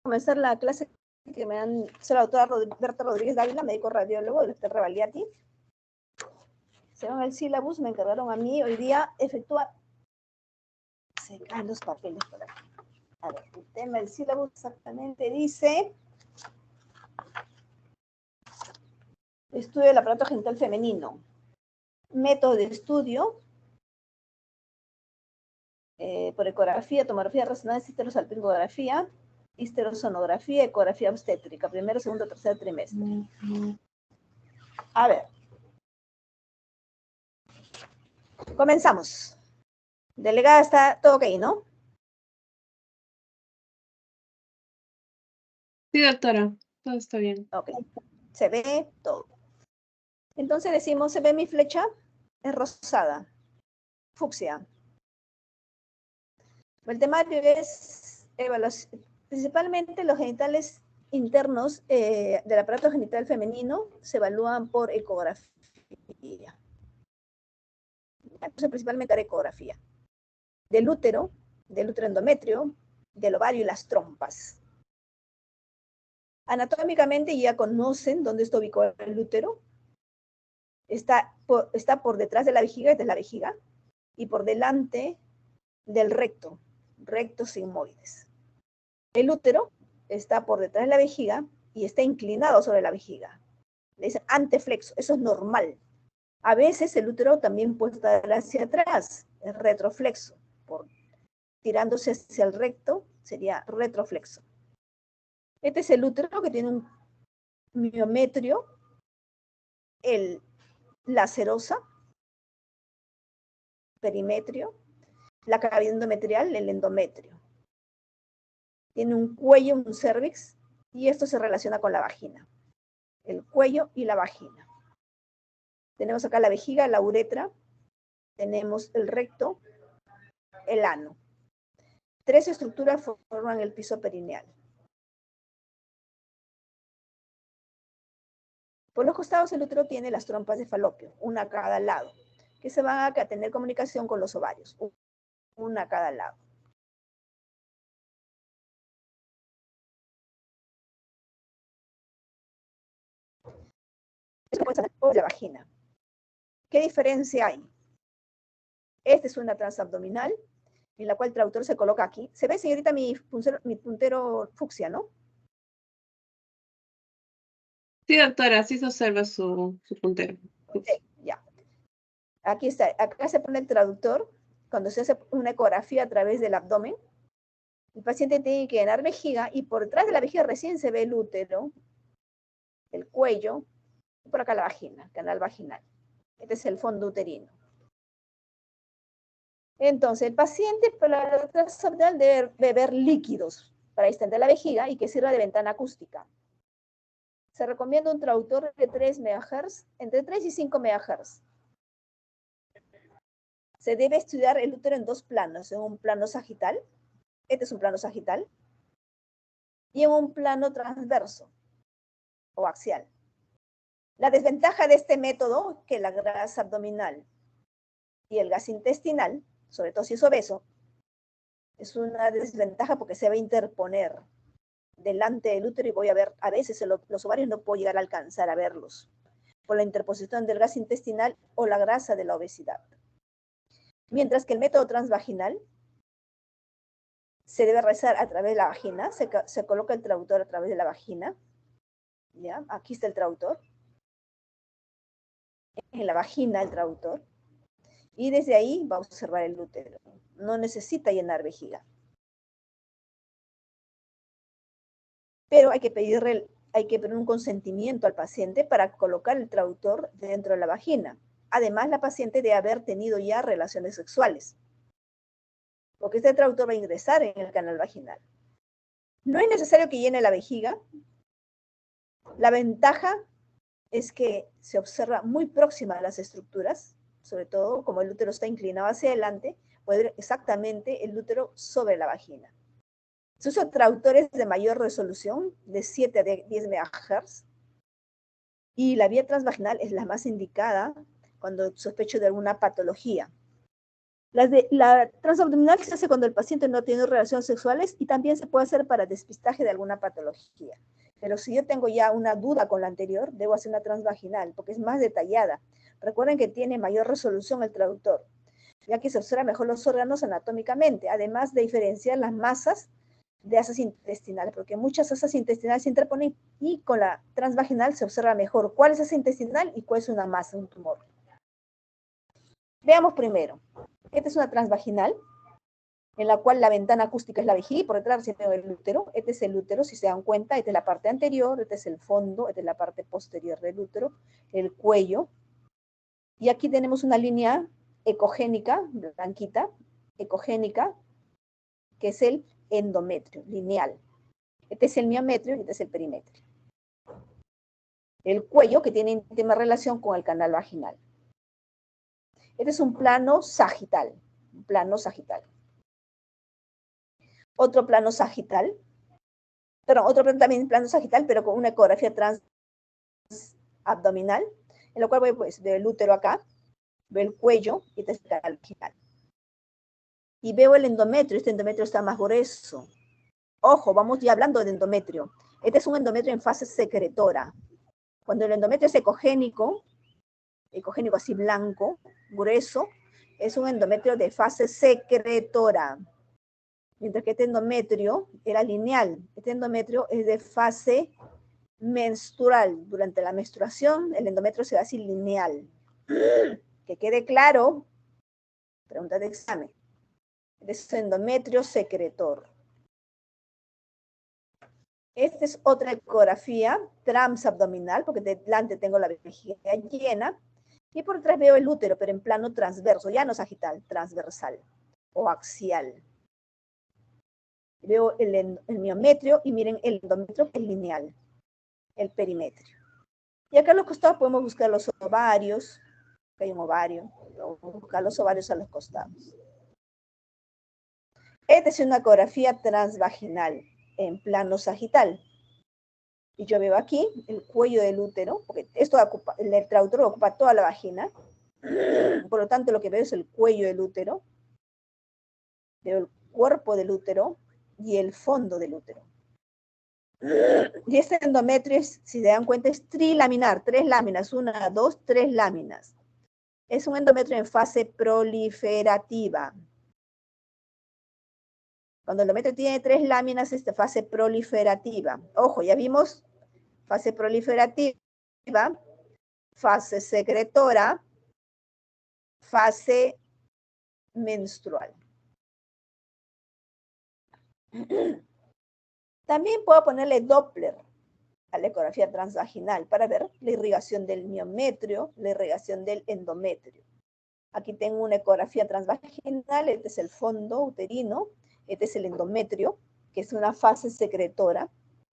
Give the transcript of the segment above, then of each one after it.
comenzar la clase que me han hecho la doctora Berta Rodríguez Dávila, médico radiólogo del Dr. Revaliati. Según el sílabus, me encargaron a mí hoy día efectuar. Se caen los papeles por aquí. A ver, el tema del sílabus exactamente dice: estudio del aparato genital femenino. Método de estudio por ecografía, tomografía de resonancia, histerosalpingografía, histerosonografía, ecografía obstétrica, primero, segundo, tercer trimestre. A ver. Comenzamos. Delegada, está todo ok, ¿no? Sí, doctora, todo está bien. Ok, se ve todo. Entonces decimos, ¿se ve mi flecha? Es rosada, fucsia. El temario es principalmente los genitales internos del aparato genital femenino se evalúan por ecografía. Entonces, principalmente la ecografía. Del útero endometrio, del ovario y las trompas. Anatómicamente ya conocen dónde está ubicado el útero. Está por detrás de la vejiga, esta es la vejiga, y por delante del recto sigmoides. El útero está por detrás de la vejiga y está inclinado sobre la vejiga. Le dicen anteflexo, eso es normal. A veces el útero también puede estar hacia atrás, es retroflexo, tirándose hacia el recto sería retroflexo. Este es el útero que tiene un miometrio, la serosa, perimetrio, la cavidad endometrial, el endometrio. Tiene un cuello, un cervix, y esto se relaciona con la vagina. El cuello y la vagina. Tenemos acá la vejiga, la uretra, tenemos el recto, el ano. Tres estructuras forman el piso perineal. Por los costados el útero tiene las trompas de falopio, una a cada lado, que se van a tener comunicación con los ovarios, una a cada lado. Por la vagina. ¿Qué diferencia hay? Esta es una transabdominal, en la cual el traductor se coloca aquí. ¿Se ve, señorita, mi puntero fucsia, no? Sí, doctora, sí se observa su puntero. Ok, ya. Aquí está, acá se pone el traductor, cuando se hace una ecografía a través del abdomen, el paciente tiene que llenar vejiga y por detrás de la vejiga recién se ve el útero, el cuello, y por acá la vagina, canal vaginal. Este es el fondo uterino. Entonces, el paciente para la transabdominal debe beber líquidos para distender la vejiga y que sirva de ventana acústica. Se recomienda un traductor de 3 MHz, entre 3 y 5 MHz. Se debe estudiar el útero en dos planos, en un plano sagital, este es un plano sagital, y en un plano transverso o axial. La desventaja de este método, que la grasa abdominal y el gas intestinal, sobre todo si es obeso, es una desventaja porque se va a interponer delante del útero y voy a ver, a veces los ovarios no puedo llegar a alcanzar a verlos por la interposición del gas intestinal o la grasa de la obesidad. Mientras que el método transvaginal se debe realizar a través de la vagina, se coloca el traductor a través de la vagina, ¿ya? Aquí está el traductor, en la vagina el traductor, y desde ahí vamos a observar el útero. No necesita llenar vejiga. Pero hay que pedir un consentimiento al paciente para colocar el traductor dentro de la vagina. Además, la paciente debe haber tenido ya relaciones sexuales, porque este traductor va a ingresar en el canal vaginal. No es necesario que llene la vejiga. La ventaja es que se observa muy próxima a las estructuras, sobre todo como el útero está inclinado hacia adelante, puede ver exactamente el útero sobre la vagina. Se usan traductores de mayor resolución, de 7 a 10 MHz, y la vía transvaginal es la más indicada cuando sospecho de alguna patología. La transabdominal se hace cuando el paciente no tiene relaciones sexuales y también se puede hacer para despistaje de alguna patología. Pero si yo tengo ya una duda con la anterior, debo hacer una transvaginal porque es más detallada. Recuerden que tiene mayor resolución el traductor, ya que se observa mejor los órganos anatómicamente, además de diferenciar las masas de asas intestinales, porque muchas asas intestinales se interponen y con la transvaginal se observa mejor cuál es asa intestinal y cuál es una masa, un tumor. Veamos primero. Esta es una transvaginal, en la cual la ventana acústica es la vejiga y por detrás recién tengo el útero. Este es el útero, si se dan cuenta, esta es la parte anterior, este es el fondo, esta es la parte posterior del útero, el cuello. Y aquí tenemos una línea ecogénica, blanquita, ecogénica, que es el endometrio, lineal. Este es el miometrio y este es el perimetrio. El cuello, que tiene íntima relación con el canal vaginal. Este es un plano sagital, un plano sagital. Otro plano sagital, perdón, otro también plano sagital, pero con una ecografía transabdominal, en lo cual voy pues del útero acá, veo el cuello y este es el canal vaginal. Y veo el endometrio, este endometrio está más grueso. Ojo, vamos ya hablando de endometrio. Este es un endometrio en fase secretora. Cuando el endometrio es ecogénico así blanco, grueso, es un endometrio de fase secretora. Mientras que este endometrio era lineal. Este endometrio es de fase menstrual. Durante la menstruación, el endometrio se va así lineal. Que quede claro, pregunta de examen. Este es endometrio secretor. Esta es otra ecografía transabdominal, porque delante tengo la vejiga llena, y por detrás veo el útero, pero en plano transverso, ya no sagital, transversal o axial. Veo el miometrio y miren el endometrio que es lineal, el perimetrio. Y acá a los costados podemos buscar los ovarios, que hay un ovario, vamos a buscar los ovarios a los costados. Esta es una ecografía transvaginal en plano sagital. Y yo veo aquí el cuello del útero, porque esto ocupa, el traductor ocupa toda la vagina. Por lo tanto, lo que veo es el cuello del útero. Veo el cuerpo del útero y el fondo del útero. Y este endometrio, si se dan cuenta, es trilaminar, 3 láminas, 1, 2, 3 láminas. Es un endometrio en fase proliferativa. Cuando el endometrio tiene 3 láminas, es de fase proliferativa. Ojo, ya vimos fase proliferativa, fase secretora, fase menstrual. También puedo ponerle Doppler a la ecografía transvaginal para ver la irrigación del miometrio, la irrigación del endometrio. Aquí tengo una ecografía transvaginal, este es el fondo uterino, este es el endometrio, que es una fase secretora,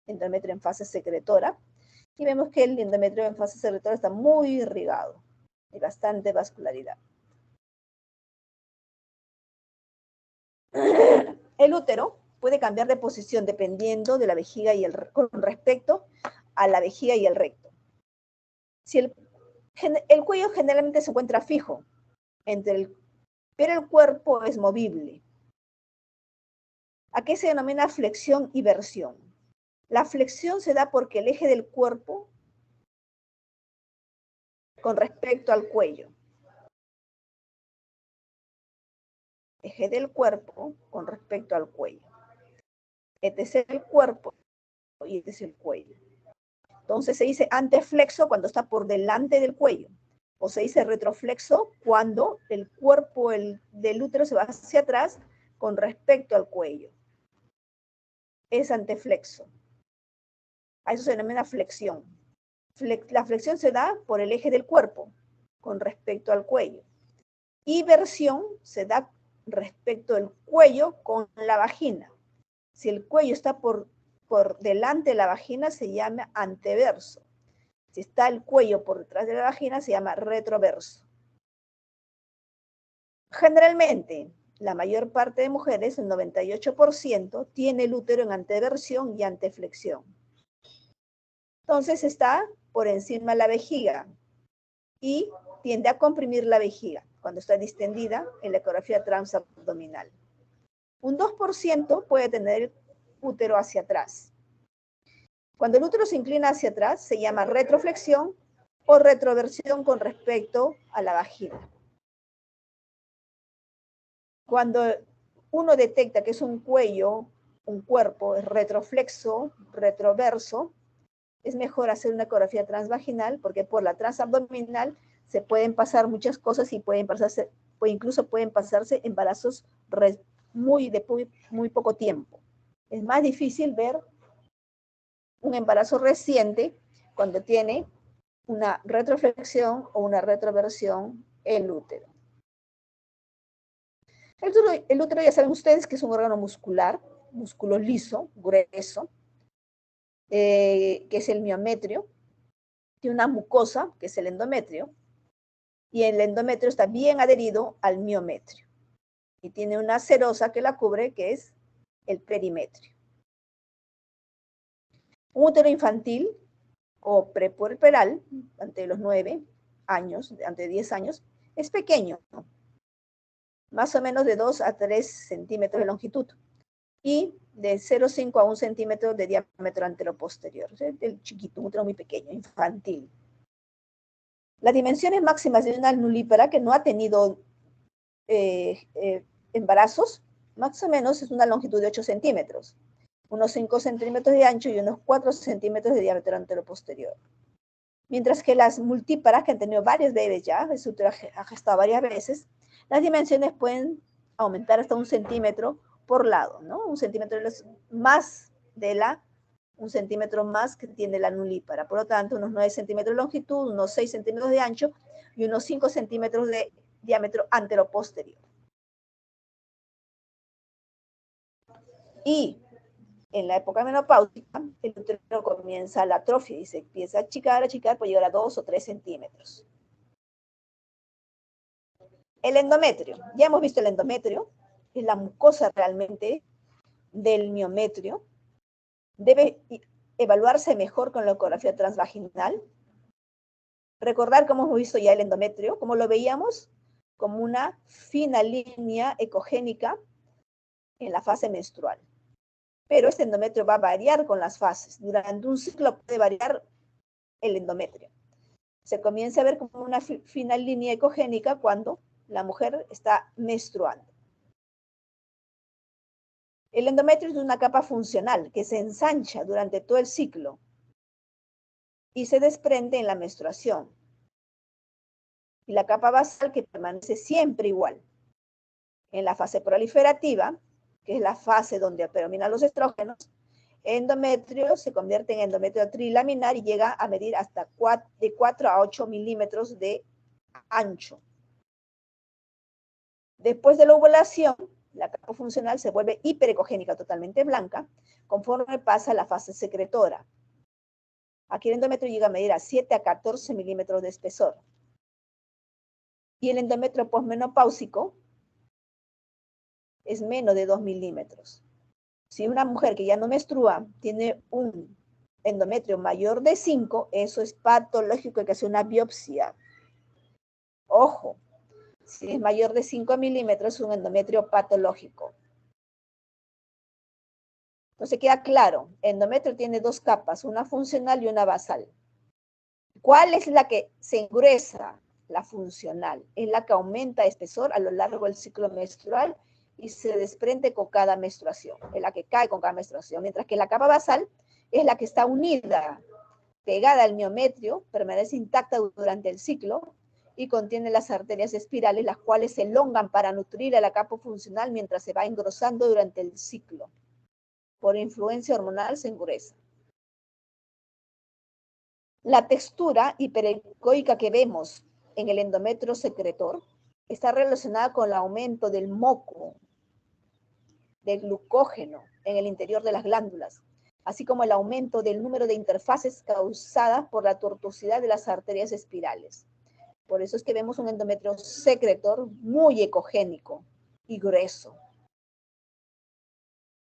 endometrio en fase secretora, y vemos que el endometrio en fase secretora está muy irrigado, hay bastante vascularidad. El útero puede cambiar de posición dependiendo de la vejiga y con respecto a la vejiga y el recto. Si el cuello generalmente se encuentra fijo, pero el cuerpo es movible. ¿A qué se denomina flexión y versión? La flexión se da porque el eje del cuerpo con respecto al cuello. Eje del cuerpo con respecto al cuello. Este es el cuerpo y este es el cuello. Entonces se dice anteflexo cuando está por delante del cuello. O se dice retroflexo cuando el cuerpo del útero se va hacia atrás con respecto al cuello. Es anteflexo. A eso se denomina flexión. La flexión se da por el eje del cuerpo con respecto al cuello. Y versión se da respecto del cuello con la vagina. Si el cuello está por delante de la vagina, se llama anteverso. Si está el cuello por detrás de la vagina, se llama retroverso. Generalmente, la mayor parte de mujeres, el 98%, tiene el útero en anteversión y anteflexión. Entonces está por encima de la vejiga y tiende a comprimir la vejiga. cuando está distendida en la ecografía transabdominal. Un 2% puede tener útero hacia atrás. Cuando el útero se inclina hacia atrás, se llama retroflexión o retroversión con respecto a la vagina. Cuando uno detecta que es un cuello, un cuerpo es retroflexo, retroverso, es mejor hacer una ecografía transvaginal porque por la transabdominal se pueden pasar muchas cosas y incluso pueden pasarse embarazos de muy poco tiempo. Es más difícil ver un embarazo reciente cuando tiene una retroflexión o una retroversión el útero. El útero ya saben ustedes que es un órgano muscular, músculo liso, grueso, que es el miometrio. Tiene una mucosa, que es el endometrio, y el endometrio está bien adherido al miometrio. Y tiene una serosa que la cubre, que es el perimetrio. Un útero infantil o prepuerperal, ante los 9 años, ante 10 años, es pequeño, ¿no? Más o menos de 2 a 3 centímetros de longitud y de 0,5 a 1 centímetro de diámetro anteroposterior. O sea, el chiquito, un útero muy pequeño, infantil. Las dimensiones máximas de una nulípara que no ha tenido embarazos, más o menos es una longitud de 8 centímetros, unos 5 centímetros de ancho y unos 4 centímetros de diámetro anteroposterior. Mientras que las multíparas, que han tenido varios bebés ya, el útero ha gestado varias veces, las dimensiones pueden aumentar hasta 1 centímetro por lado, ¿no? 1 centímetro más un centímetro más que tiene la nulípara. Por lo tanto, unos 9 centímetros de longitud, unos 6 centímetros de ancho y unos 5 centímetros de diámetro anteroposterior. Y en la época menopáusica, el útero comienza la atrofia y se empieza a achicar, por llegar a 2 o 3 centímetros. El endometrio. Ya hemos visto el endometrio, es la mucosa realmente del miometrio. Debe evaluarse mejor con la ecografía transvaginal. Recordar cómo hemos visto ya el endometrio, como lo veíamos, como una fina línea ecogénica en la fase menstrual. Pero este endometrio va a variar con las fases. Durante un ciclo puede variar el endometrio. Se comienza a ver como una fina línea ecogénica cuando la mujer está menstruando. El endometrio es una capa funcional que se ensancha durante todo el ciclo y se desprende en la menstruación. Y la capa basal que permanece siempre igual. En la fase proliferativa, que es la fase donde predominan los estrógenos, endometrio se convierte en endometrio trilaminar y llega a medir hasta de 4 a 8 milímetros de ancho. Después de la ovulación, la capa funcional se vuelve hiperecogénica, totalmente blanca, conforme pasa a la fase secretora. Aquí el endometrio llega a medir a 7 a 14 milímetros de espesor. Y el endometrio posmenopáusico es menos de 2 milímetros. Si una mujer que ya no menstrua tiene un endometrio mayor de 5, eso es patológico, hay que hacer una biopsia. Ojo, si es mayor de 5 milímetros, es un endometrio patológico. Entonces queda claro, endometrio tiene 2 capas, una funcional y una basal. ¿Cuál es la que se engruesa? La funcional. Es la que aumenta espesor a lo largo del ciclo menstrual y se desprende con cada menstruación. Es la que cae con cada menstruación. Mientras que la capa basal es la que está unida, pegada al miometrio, permanece intacta durante el ciclo y contiene las arterias espirales, las cuales se elongan para nutrir a la capa funcional mientras se va engrosando durante el ciclo. Por influencia hormonal se engruesa. La textura hiperecoica que vemos en el endometrio secretor está relacionada con el aumento del moco, del glucógeno en el interior de las glándulas, así como el aumento del número de interfaces causadas por la tortuosidad de las arterias espirales. Por eso es que vemos un endometrio secretor muy ecogénico y grueso.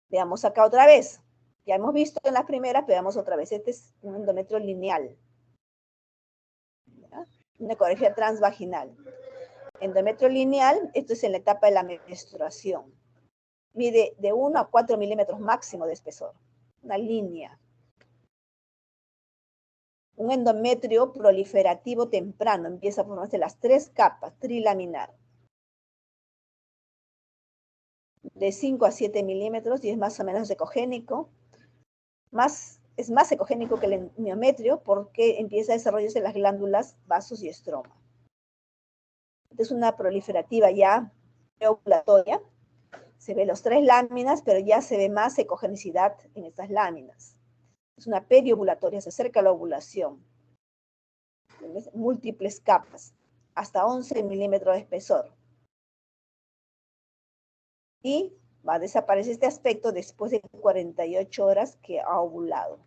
Veamos acá otra vez. Ya hemos visto en las primeras, pero veamos otra vez. Este es un endometrio lineal. ¿Ya? Una ecografía transvaginal. Endometrio lineal, esto es en la etapa de la menstruación. Mide de 1 a 4 milímetros máximo de espesor. Una línea. Un endometrio proliferativo temprano empieza a formarse las 3 capas, trilaminar. De 5 a 7 milímetros y es más o menos ecogénico. Es más ecogénico que el endometrio porque empieza a desarrollarse las glándulas, vasos y estroma. Esta es una proliferativa ya ovulatoria. Se ve las 3 láminas, pero ya se ve más ecogenicidad en estas láminas. Es una periovulatoria, se acerca a la ovulación. ¿Entiendes? Múltiples capas, hasta 11 milímetros de espesor. Y va a desaparecer este aspecto después de 48 horas que ha ovulado.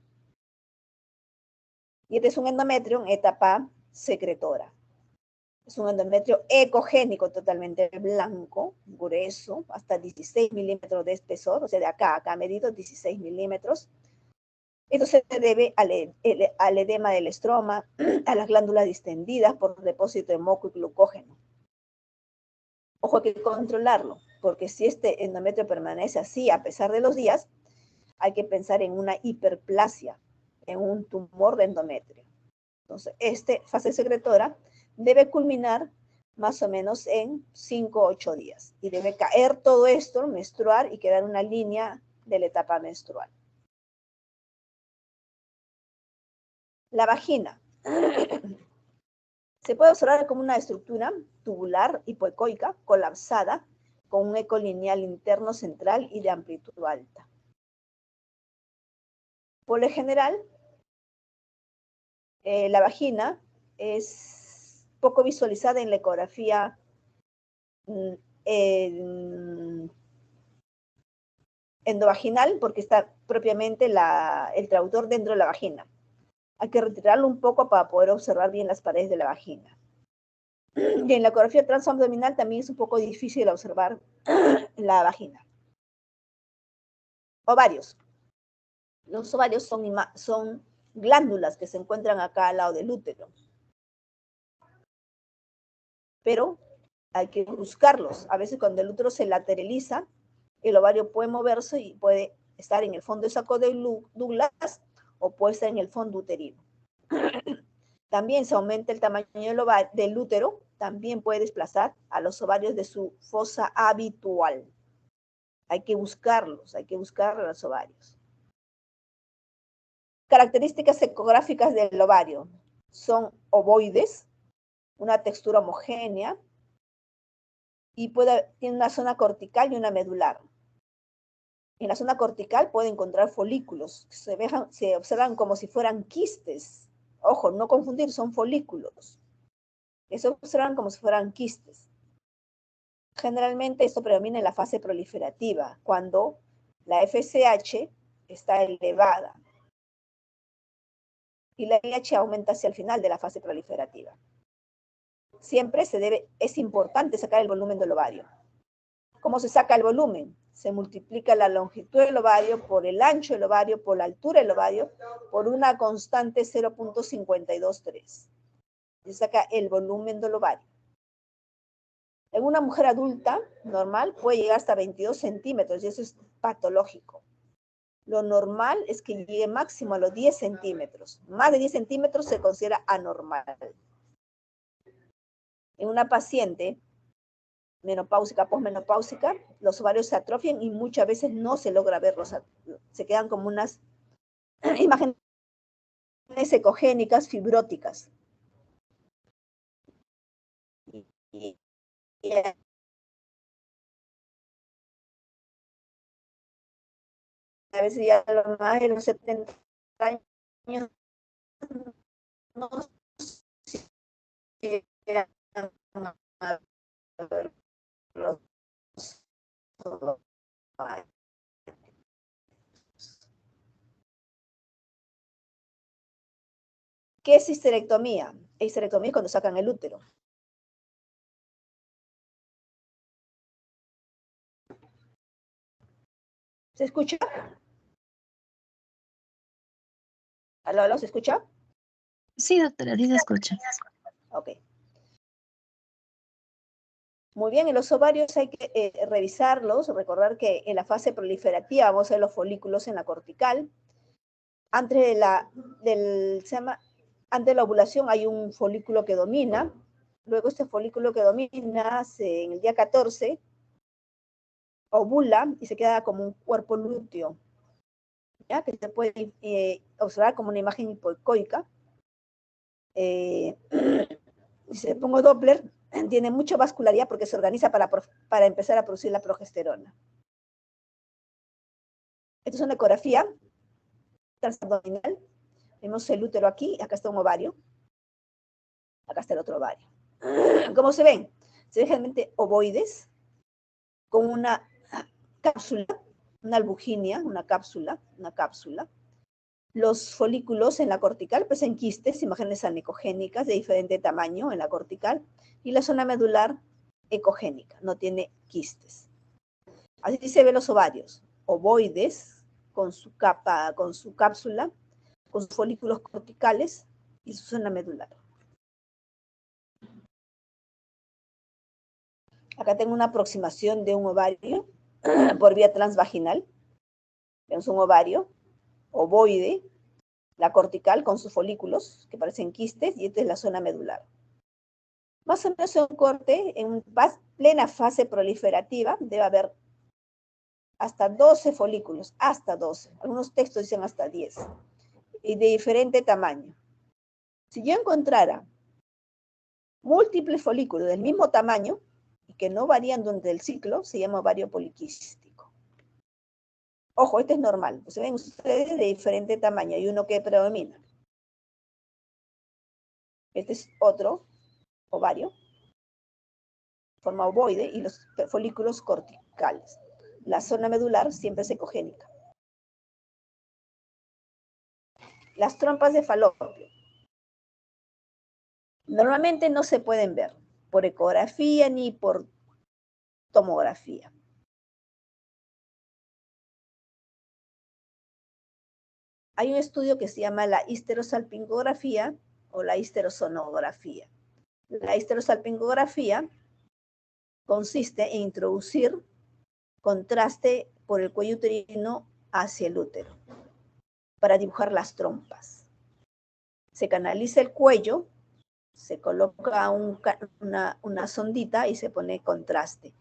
Y este es un endometrio en etapa secretora. Es un endometrio ecogénico, totalmente blanco, grueso, hasta 16 milímetros de espesor, o sea, de acá a acá medido 16 milímetros. Esto se debe al edema del estroma, a las glándulas distendidas por depósito de moco y glucógeno. Ojo, hay que controlarlo, porque si este endometrio permanece así a pesar de los días, hay que pensar en una hiperplasia, en un tumor de endometrio. Entonces, esta fase secretora debe culminar más o menos en 5 o 8 días. Y debe caer todo esto, menstruar y quedar una línea de la etapa menstrual. La vagina. Se puede observar como una estructura tubular hipoecoica colapsada con un eco lineal interno central y de amplitud alta. Por lo general, la vagina es poco visualizada en la ecografía endovaginal porque está propiamente el traductor dentro de la vagina. Hay que retirarlo un poco para poder observar bien las paredes de la vagina. Y en la ecografía transabdominal también es un poco difícil observar la vagina. Ovarios. Los ovarios son glándulas que se encuentran acá al lado del útero. Pero hay que buscarlos. A veces cuando el útero se lateraliza, el ovario puede moverse y puede estar en el fondo del saco de Douglas o puede estar en el fondo uterino. También se aumenta el tamaño del útero, también puede desplazar a los ovarios de su fosa habitual. Hay que buscarlos, hay que buscar a los ovarios. Características ecográficas del ovario. Son ovoides, una textura homogénea y tiene una zona cortical y una medular. En la zona cortical puede encontrar folículos, se observan como si fueran quistes. Ojo, no confundir, son folículos. Se observan como si fueran quistes. Generalmente esto predomina en la fase proliferativa, cuando la FSH está elevada y la LH aumenta hacia el final de la fase proliferativa. Siempre es importante sacar el volumen del ovario. ¿Cómo se saca el volumen? Se multiplica la longitud del ovario por el ancho del ovario, por la altura del ovario, por una constante 0.523. Se saca el volumen del ovario. En una mujer adulta normal puede llegar hasta 22 centímetros y eso es patológico. Lo normal es que llegue máximo a los 10 centímetros. Más de 10 centímetros se considera anormal. En una paciente menopáusica, posmenopáusica, los ovarios se atrofian y muchas veces no se logra verlos. Se quedan como unas imágenes ecogénicas, fibróticas. Y a veces ya lo más de los 70 años no llegan a ver los ovarios. ¿Qué es histerectomía? Histerectomía es cuando sacan el útero. ¿Se escucha? ¿Aló, aló, se escucha? Sí, doctora, sí se escucha. Ok. Muy bien, en los ovarios hay que revisarlos, recordar que en la fase proliferativa vamos a ver los folículos en la cortical. Antes de la ovulación hay un folículo que domina. Luego este folículo que domina en el día 14 ovula y se queda como un cuerpo lúteo, ¿ya? Que se puede observar como una imagen hipoicoica. Si se pongo Doppler, tiene mucha vascularidad porque se organiza para empezar a producir la progesterona. Esta es una ecografía transabdominal. Vemos el útero aquí, acá está un ovario, acá está el otro ovario. ¿Cómo se ven? Se ven generalmente ovoides con una cápsula, una albuginia, una cápsula. Los folículos en la cortical presentan quistes, imágenes anicogénicas de diferente tamaño en la cortical, y la zona medular ecogénica, no tiene quistes. Así se ven los ovarios, ovoides con su cápsula, con sus folículos corticales y su zona medular. Acá tengo una aproximación de un ovario por vía transvaginal. Vemos un ovario ovoide, la cortical con sus folículos que parecen quistes, y esta es la zona medular. Más o menos en un corte, en plena fase proliferativa, debe haber hasta 12 folículos, hasta 12. Algunos textos dicen hasta 10, y de diferente tamaño. Si yo encontrara múltiples folículos del mismo tamaño y que no varían durante el ciclo, se llama ovario poliquístico. Ojo, este es normal. Se ven ustedes de diferente tamaño, hay uno que predomina. Este es otro ovario, forma ovoide, y los folículos corticales. La zona medular siempre es ecogénica. Las trompas de falopio. Normalmente no se pueden ver por ecografía ni por tomografía. Hay un estudio que se llama la histerosalpingografía o la histerosonografía. La histerosalpingografía consiste en introducir contraste por el cuello uterino hacia el útero para dibujar las trompas. Se canaliza el cuello, se coloca una sondita y se pone contraste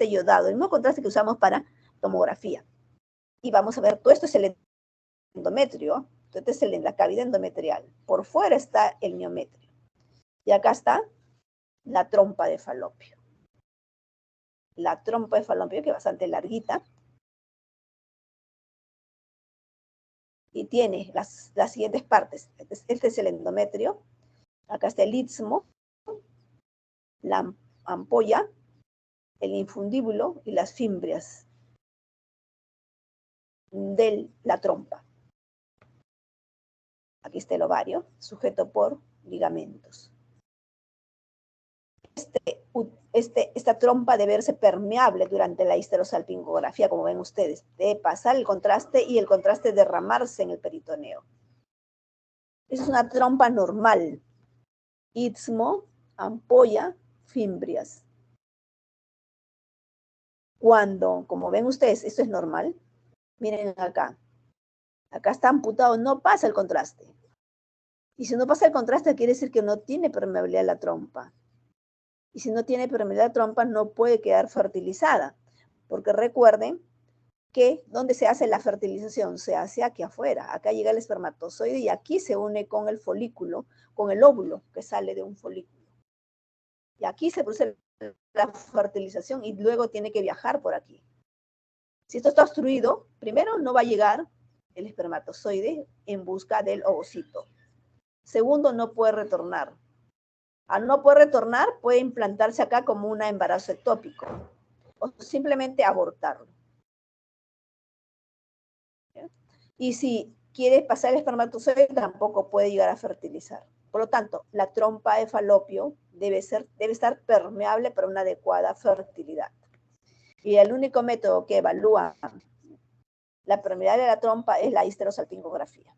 yodado, el mismo contraste que usamos para tomografía. Y vamos a ver, todo esto es el endometrio, entonces es la cavidad endometrial. Por fuera está el miometrio. Y acá está la trompa de falopio. La trompa de falopio, que es bastante larguita. Y tiene las siguientes partes. Este es el endometrio. Acá está el istmo, la ampolla, el infundíbulo y las fimbrias de la trompa. Aquí está el ovario, sujeto por ligamentos. Esta trompa debe verse permeable durante la histerosalpingografía, como ven ustedes. Debe pasar el contraste y el contraste derramarse en el peritoneo. Esa es una trompa normal. Istmo, ampolla, fimbrias. Cuando, como ven ustedes, esto es normal, miren acá. Acá está amputado, no pasa el contraste. Y si no pasa el contraste, quiere decir que no tiene permeabilidad la trompa. Y si no tiene permeabilidad la trompa, no puede quedar fertilizada. Porque recuerden que donde se hace la fertilización, se hace aquí afuera. Acá llega el espermatozoide y aquí se une con el folículo, con el óvulo que sale de un folículo. Y aquí se produce la fertilización y luego tiene que viajar por aquí. Si esto está obstruido, primero no va a llegar el espermatozoide en busca del ovocito. Segundo, no puede retornar. Al no poder retornar, puede implantarse acá como un embarazo ectópico o simplemente abortarlo. ¿Ya? Y si quiere pasar el espermatozoide, tampoco puede llegar a fertilizar. Por lo tanto, la trompa de falopio debe estar permeable para una adecuada fertilidad. Y el único método que evalúa la permeabilidad de la trompa es la histerosalpingografía.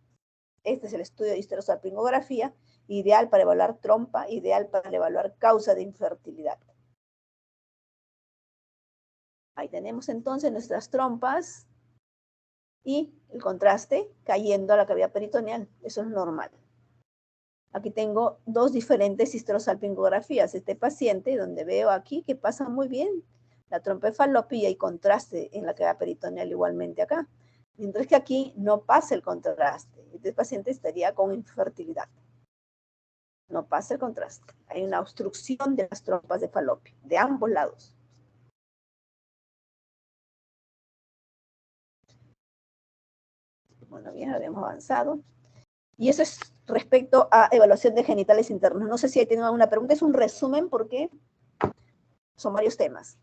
Este es el estudio de histerosalpingografía, ideal para evaluar trompa, ideal para evaluar causa de infertilidad. Ahí tenemos entonces nuestras trompas y el contraste cayendo a la cavidad peritoneal. Eso es normal. Aquí tengo dos diferentes histerosalpingografías. Este paciente, donde veo aquí que pasa muy bien la trompa de Falopio y hay contraste en la cavidad peritoneal igualmente acá. Mientras que aquí no pasa el contraste. Este paciente estaría con infertilidad. No pasa el contraste. Hay una obstrucción de las trompas de Falopio, de ambos lados. Bueno, bien, habíamos avanzado. Y eso es respecto a evaluación de genitales internos. No sé si ahí tienen alguna pregunta. Es un resumen porque son varios temas.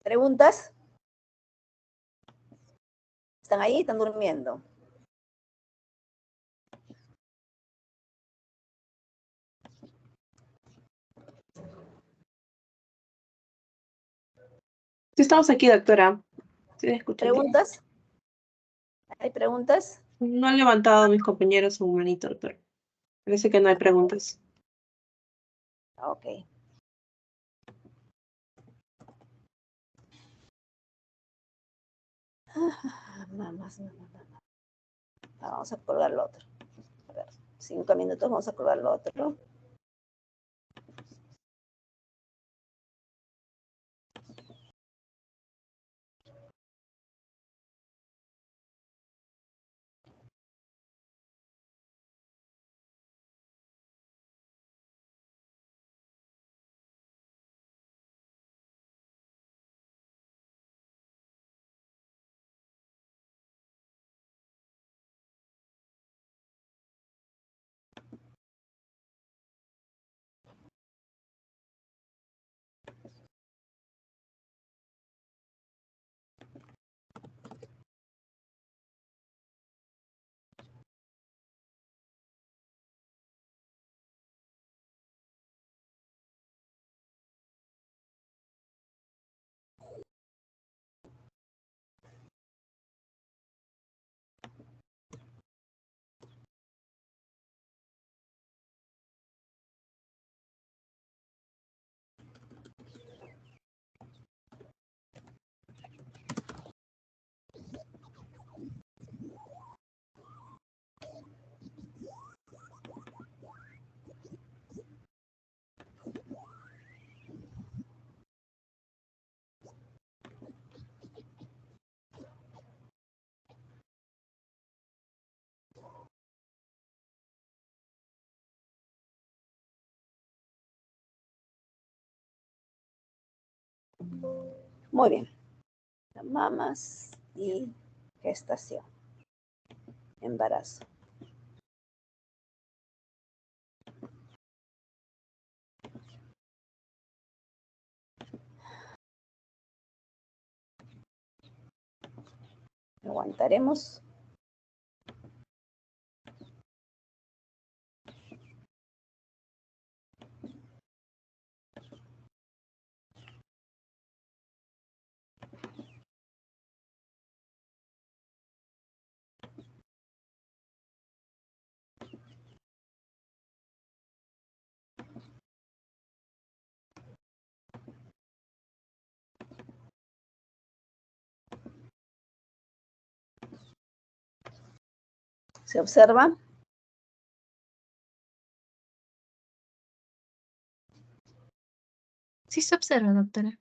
¿Preguntas? ¿Están ahí? ¿Están durmiendo? Sí, estamos aquí, doctora. Sí, escuchando. ¿Preguntas? ¿Hay preguntas? No han levantado mis compañeros su manito, doctora. Parece que no hay preguntas. Ok. Vamos a colgar lo otro. A ver, 5 minutos, vamos a colgar lo otro. Muy bien. Mamas y gestación. Embarazo. Aguantaremos. ¿Se observa? Sí se observa, doctora.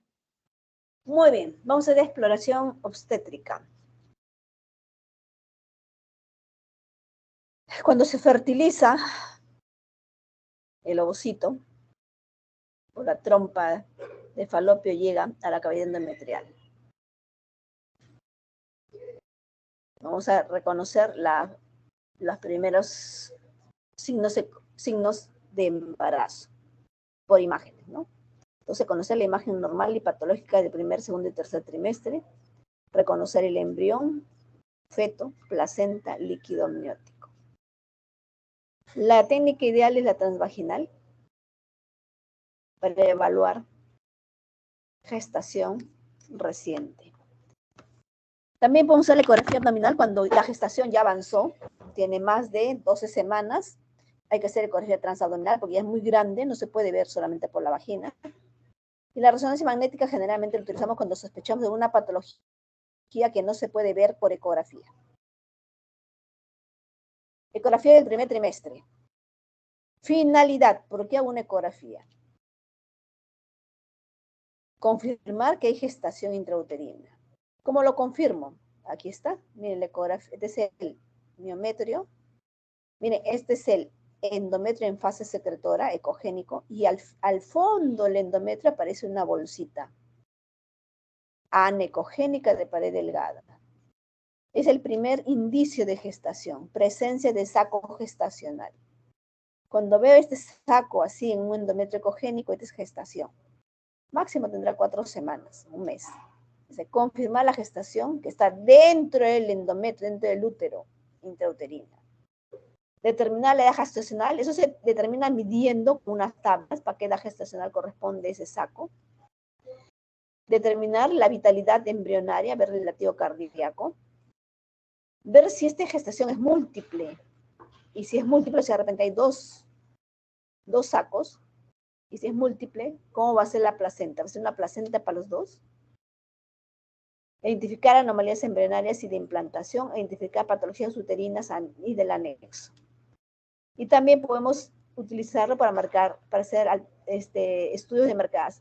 Muy bien. Vamos a hacer exploración obstétrica. Cuando se fertiliza el ovocito o la trompa de Falopio llega a la cavidad endometrial. Vamos a reconocer los primeros signos de embarazo por imágenes, ¿no? Entonces, conocer la imagen normal y patológica del primer, segundo y tercer trimestre, reconocer el embrión, feto, placenta, líquido amniótico. La técnica ideal es la transvaginal para evaluar gestación reciente. También podemos usar la ecografía abdominal cuando la gestación ya avanzó, tiene más de 12 semanas. Hay que hacer ecografía transabdominal porque ya es muy grande, no se puede ver solamente por la vagina. Y la resonancia magnética generalmente la utilizamos cuando sospechamos de una patología que no se puede ver por ecografía. Ecografía del primer trimestre. Finalidad, ¿por qué hago una ecografía? Confirmar que hay gestación intrauterina. ¿Cómo lo confirmo? Aquí está, miren la ecografía, este es el miometrio. Miren, este es el endometrio en fase secretora, ecogénico, y al fondo del endometrio aparece una bolsita anecogénica de pared delgada. Es el primer indicio de gestación, presencia de saco gestacional. Cuando veo este saco así en un endometrio ecogénico, esta es gestación. Máximo tendrá 4 semanas, un mes. Se confirma la gestación que está dentro del endometrio, dentro del útero intrauterino. Determinar la edad gestacional, eso se determina midiendo con unas tablas para qué edad gestacional corresponde ese saco. Determinar la vitalidad embrionaria, ver el latido cardíaco. Ver si esta gestación es múltiple. Y si es múltiple, si de repente hay dos sacos. Y si es múltiple, ¿cómo va a ser la placenta? ¿Va a ser una placenta para los dos? Identificar anomalías embrionarias y de implantación, identificar patologías uterinas y del anexo. Y también podemos utilizarlo para hacer estudios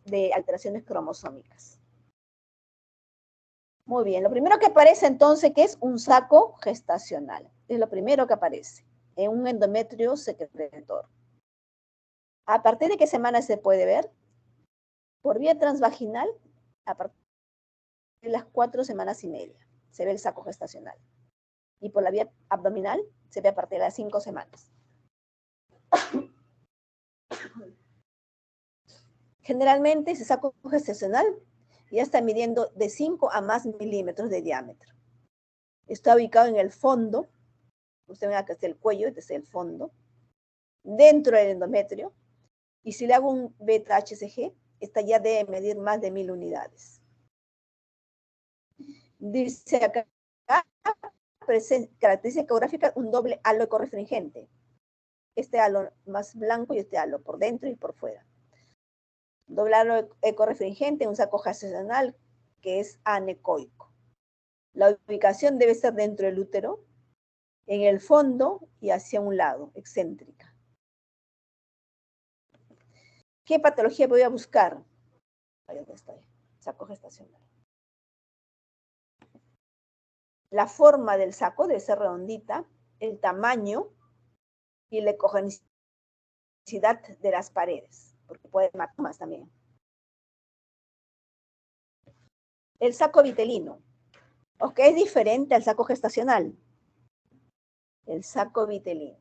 de alteraciones cromosómicas. Muy bien, lo primero que aparece entonces, ¿qué es? Un saco gestacional. Es lo primero que aparece en un endometrio secretor. ¿A partir de qué semana se puede ver? Por vía transvaginal, a partir de las 4 semanas y media, se ve el saco gestacional. Y por la vía abdominal, se ve a partir de las 5 semanas. Generalmente ese saco gestacional ya está midiendo de 5 a más milímetros de diámetro. Está ubicado en el fondo, usted ve que está el cuello, este es el fondo, dentro del endometrio, y si le hago un beta-HCG, esta ya debe medir más de 1000 unidades. Dice acá, característica ecográfica, un doble halo ecorefringente. Este halo más blanco y este halo por dentro y por fuera. Doble halo ecorefringente, un saco gestacional que es anecoico. La ubicación debe ser dentro del útero, en el fondo y hacia un lado, excéntrica. ¿Qué patología voy a buscar? Ahí donde estoy, saco gestacional. La forma del saco debe ser redondita, el tamaño y la ecogenicidad de las paredes, porque puede haber hematomas también. El saco vitelino, ¿ok? Es diferente al saco gestacional. El saco vitelino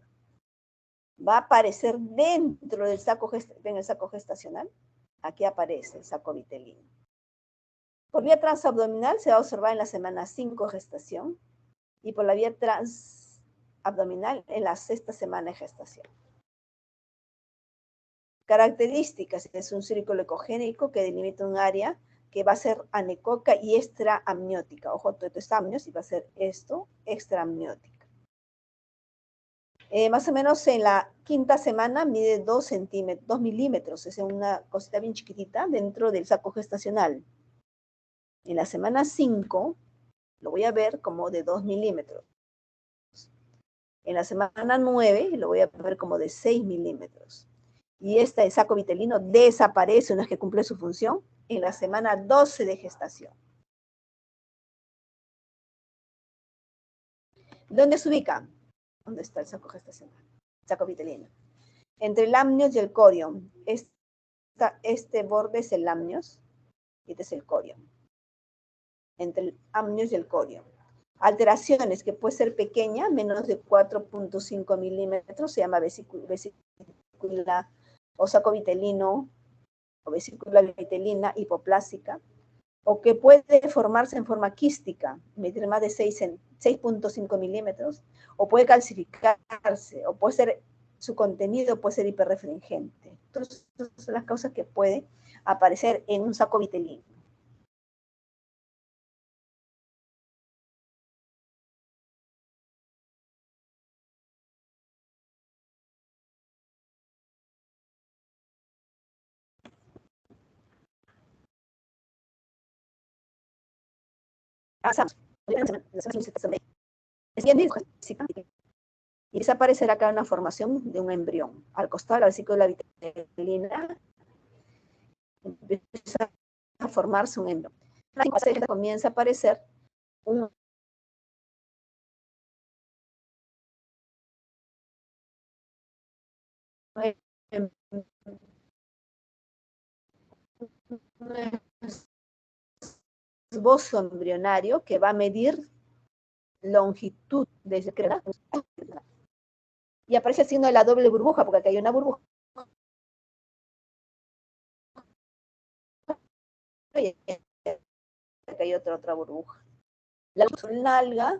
va a aparecer dentro del saco, en el saco gestacional. Aquí aparece el saco vitelino. Por vía transabdominal se va a observar en la semana 5 de gestación y por la vía transabdominal en la 6ª semana de gestación. Características: es un círculo ecogénico que delimita un área que va a ser anecoica y extraamniótica. Ojo, todo esto es amnios y va a ser esto extraamniótica. Más o menos en la 5ª semana mide 2 milímetros, es una cosita bien chiquitita dentro del saco gestacional. En la semana 5 lo voy a ver como de 2 milímetros. En la semana 9 lo voy a ver como de 6 milímetros. Y este saco vitelino desaparece una vez que cumple su función en la semana 12 de gestación. ¿Dónde se ubica? ¿Dónde está el saco gestacional? Saco vitelino. Entre el amnios y el corion. Este borde es el amnios y este es el corion. Entre el amnios y el corion. Alteraciones que puede ser pequeña, menos de 4.5 milímetros, se llama vesícula o saco vitelino o vesícula vitelina hipoplásica, o que puede formarse en forma quística, medir más de 6.5 milímetros, o puede calcificarse, o puede ser, su contenido puede ser hiperrefringente. Entonces, estas son las causas que puede aparecer en un saco vitelino. Avanzamos. Y desaparecerá acá una formación de un embrión. Al costado de la vesícula vitelina empieza a formarse un embrión. Comienza a aparecer un esbozo embrionario que va a medir longitud desde que y aparece el signo de la doble burbuja, porque aquí hay una burbuja y aquí hay otra burbuja. La nalga,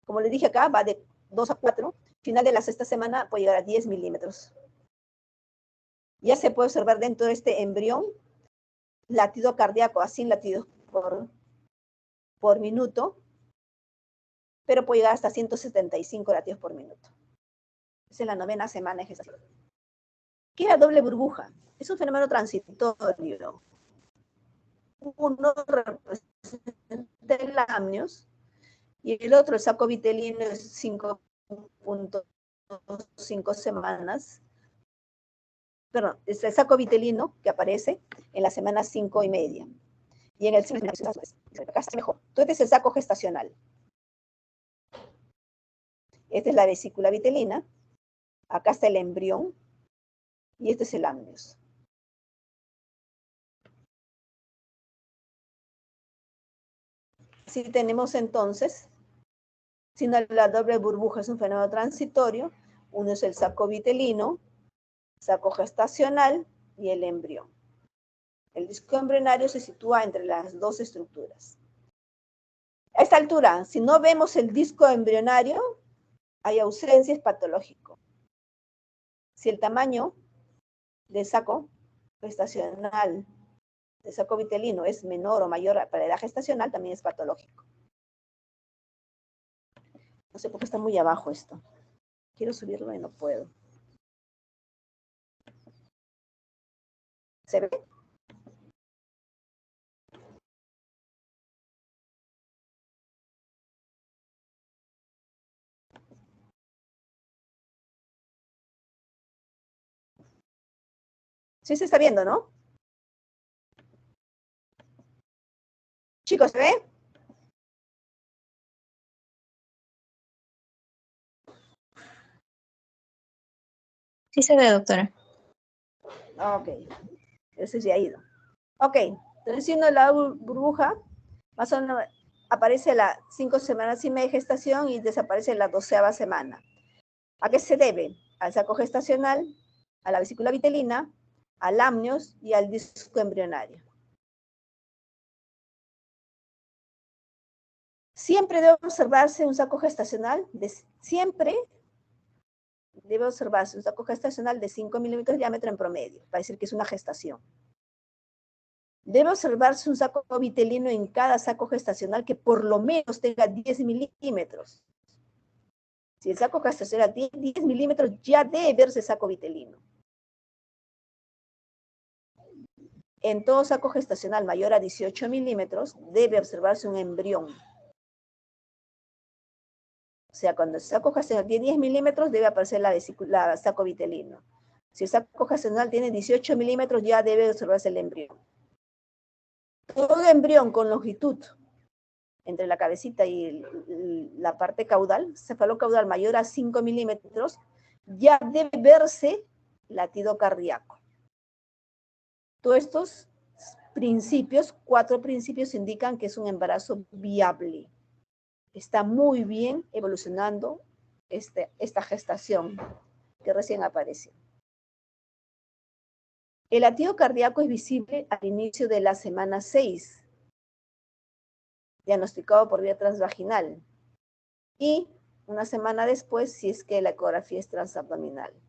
como les dije acá, va de 2 a 4. Final de la sexta semana puede llegar a 10 milímetros. Ya se puede observar dentro de este embrión latido cardíaco, a 100 latidos por minuto, pero puede llegar hasta 175 latidos por minuto. Esa es la 9ª semana de gestación. ¿Qué es la doble burbuja? Es un fenómeno transitorio. Uno representa el amnios y el otro, el saco vitelino, es 5.5 semanas. Perdón, es el saco vitelino que aparece en la semana 5.5. Y en el acá está mejor. Entonces, este es el saco gestacional. Esta es la vesícula vitelina. Acá está el embrión. Y este es el amnios. Si tenemos entonces, si la doble burbuja es un fenómeno transitorio, uno es el saco vitelino, saco gestacional y el embrión. El disco embrionario se sitúa entre las dos estructuras. A esta altura, si no vemos el disco embrionario, hay ausencia, es patológico. Si el tamaño del saco gestacional, del saco vitelino, es menor o mayor para la edad gestacional, también es patológico. No sé por qué está muy abajo esto. Quiero subirlo y no puedo. ¿Se ve? Sí se está viendo, ¿no? Chicos, ¿se ve? Sí se ve, doctora. Ok. Ese se ha ido. Ok. Entonces, siendo la burbuja, más o menos aparece las 5 semanas y media de gestación y desaparece la 12ª semana. ¿A qué se debe? Al saco gestacional, a la vesícula vitelina, al amnios y al disco embrionario. Siempre debe observarse un saco gestacional, siempre debe observarse un saco gestacional de 5 milímetros de diámetro en promedio, para decir que es una gestación. Debe observarse un saco vitelino en cada saco gestacional que por lo menos tenga 10 milímetros. Si el saco gestacional tiene 10 milímetros, ya debe verse saco vitelino. En todo saco gestacional mayor a 18 milímetros, debe observarse un embrión. O sea, cuando el saco gestacional tiene 10 milímetros, debe aparecer la saco vitelino. Si el saco gestacional tiene 18 milímetros, ya debe observarse el embrión. Todo embrión con longitud entre la cabecita y la parte caudal, cefalocaudal mayor a 5 milímetros, ya debe verse latido cardíaco. Todos estos principios, 4 principios, indican que es un embarazo viable. Está muy bien evolucionando esta gestación que recién apareció. El latido cardíaco es visible al inicio de la semana 6, diagnosticado por vía transvaginal, y una semana después si es que la ecografía es transabdominal.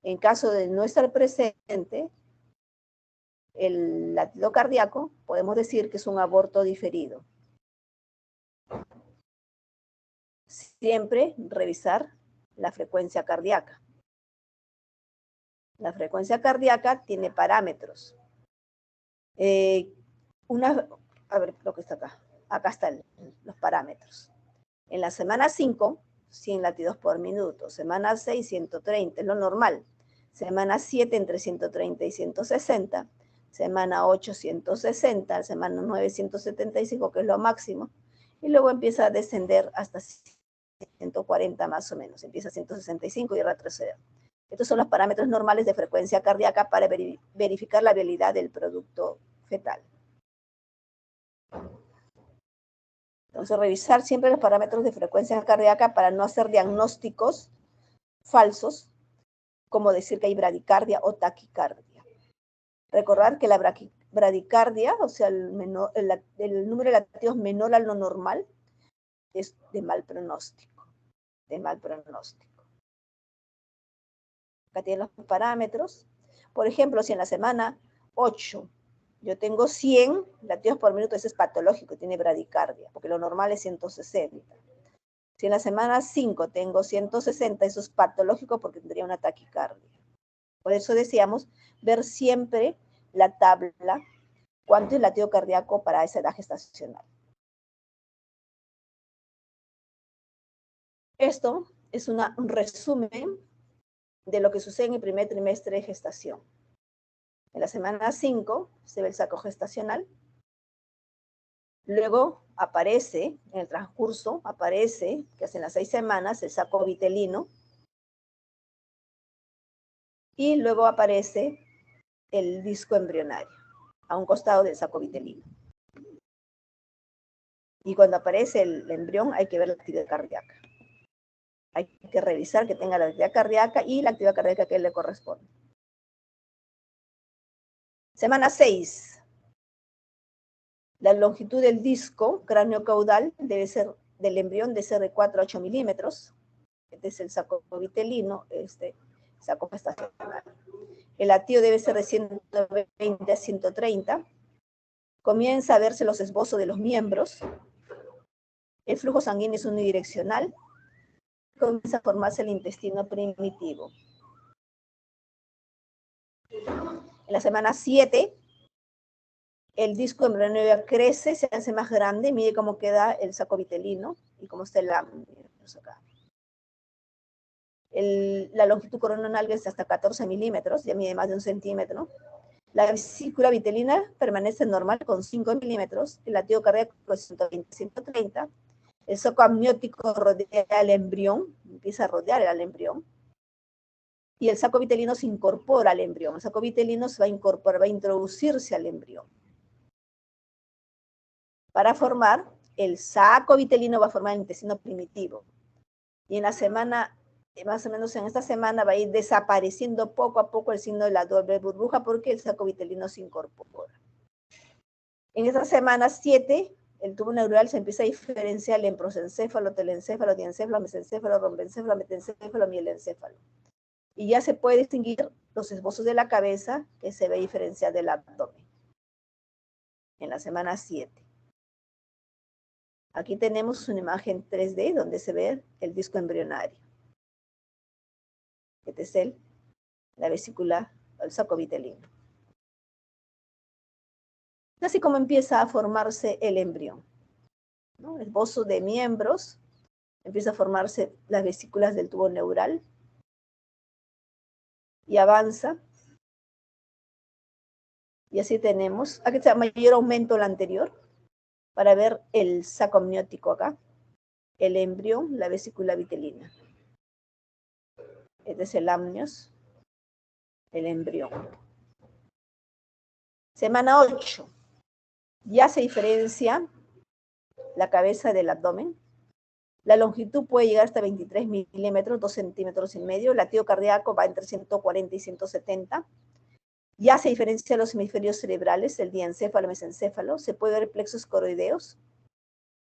En caso de no estar presente el latido cardíaco, podemos decir que es un aborto diferido. Siempre revisar la frecuencia cardíaca. La frecuencia cardíaca tiene parámetros. A ver lo que está acá. acá están los parámetros. En la semana 5, 100 latidos por minuto. Semana 6, 130, es lo normal. Semana 7, entre 130 y 160. Semana 8, 160. Semana 9, 175, que es lo máximo. Y luego empieza a descender hasta 140 más o menos. Empieza a 165 y retroceder. Estos son los parámetros normales de frecuencia cardíaca para verificar la viabilidad del producto fetal. Entonces, revisar siempre los parámetros de frecuencia cardíaca para no hacer diagnósticos falsos, como decir que hay bradicardia o taquicardia. Recordar que la bradicardia, o sea, el número de latidos menor a lo normal, es de mal pronóstico. De mal pronóstico. Acá tienen los parámetros. Por ejemplo, si en la semana 8 yo tengo 100 latidos por minuto, ese es patológico, tiene bradicardia, porque lo normal es 160. Si en la semana 5 tengo 160, eso es patológico porque tendría una taquicardia. Por eso decíamos ver siempre la tabla, cuánto es el latido cardíaco para esa edad gestacional. Esto es un resumen de lo que sucede en el primer trimestre de gestación. En la semana 5 se ve el saco gestacional. Luego aparece, en el transcurso, aparece, que hacen las 6 semanas, el saco vitelino. Y luego aparece el disco embrionario, a un costado del saco vitelino. Y cuando aparece el embrión hay que ver la actividad cardíaca. Hay que revisar que tenga la actividad cardíaca y la actividad cardíaca que le corresponde. Semana 6. La longitud del disco cráneo-caudal debe ser, del embrión debe ser de 4 a 8 milímetros. Este es el saco vitelino, saco gestacional. El latido debe ser de 120 a 130. Comienza a verse los esbozos de los miembros. El flujo sanguíneo es unidireccional. Comienza a formarse el intestino primitivo. En la semana 7, el disco embrionario crece, se hace más grande, mire cómo queda el saco vitelino y cómo está el amnios acá. La longitud coronal es hasta 14 milímetros, ya mide más de 1 centímetro. La vesícula vitelina permanece normal con 5 milímetros, el latido cardíaco es 120-130, el saco amniótico rodea al embrión, empieza a rodear al embrión, y el saco vitelino se incorpora al embrión. El saco vitelino se va a incorporar, va a introducirse al embrión. Para formar, el saco vitelino va a formar el intestino primitivo. Y en la semana, más o menos en esta semana, va a ir desapareciendo poco a poco el signo de la doble burbuja porque el saco vitelino se incorpora. En esta semana 7, el tubo neural se empieza a diferenciar en prosencéfalo, telencéfalo, diencéfalo, mesencéfalo, rombencéfalo, metencéfalo, mielencéfalo. Y ya se puede distinguir los esbozos de la cabeza que se ve diferenciar del abdomen. En la semana 7. Aquí tenemos una imagen 3D donde se ve el disco embrionario. Este es la vesícula, el saco vitelino. Así como empieza a formarse el embrión, ¿no? Esbozo de miembros, empieza a formarse las vesículas del tubo neural y avanza. Y así tenemos, aquí está mayor aumento al anterior, para ver el saco amniótico acá, el embrión, la vesícula vitelina. Este es el amnios, el embrión. Semana 8. Ya se diferencia la cabeza del abdomen. La longitud puede llegar hasta 23 milímetros, 2 centímetros y medio. El latido cardíaco va entre 140 y 170. Ya se diferencian los hemisferios cerebrales, el diencéfalo, mesencéfalo. Se puede ver plexos coroideos.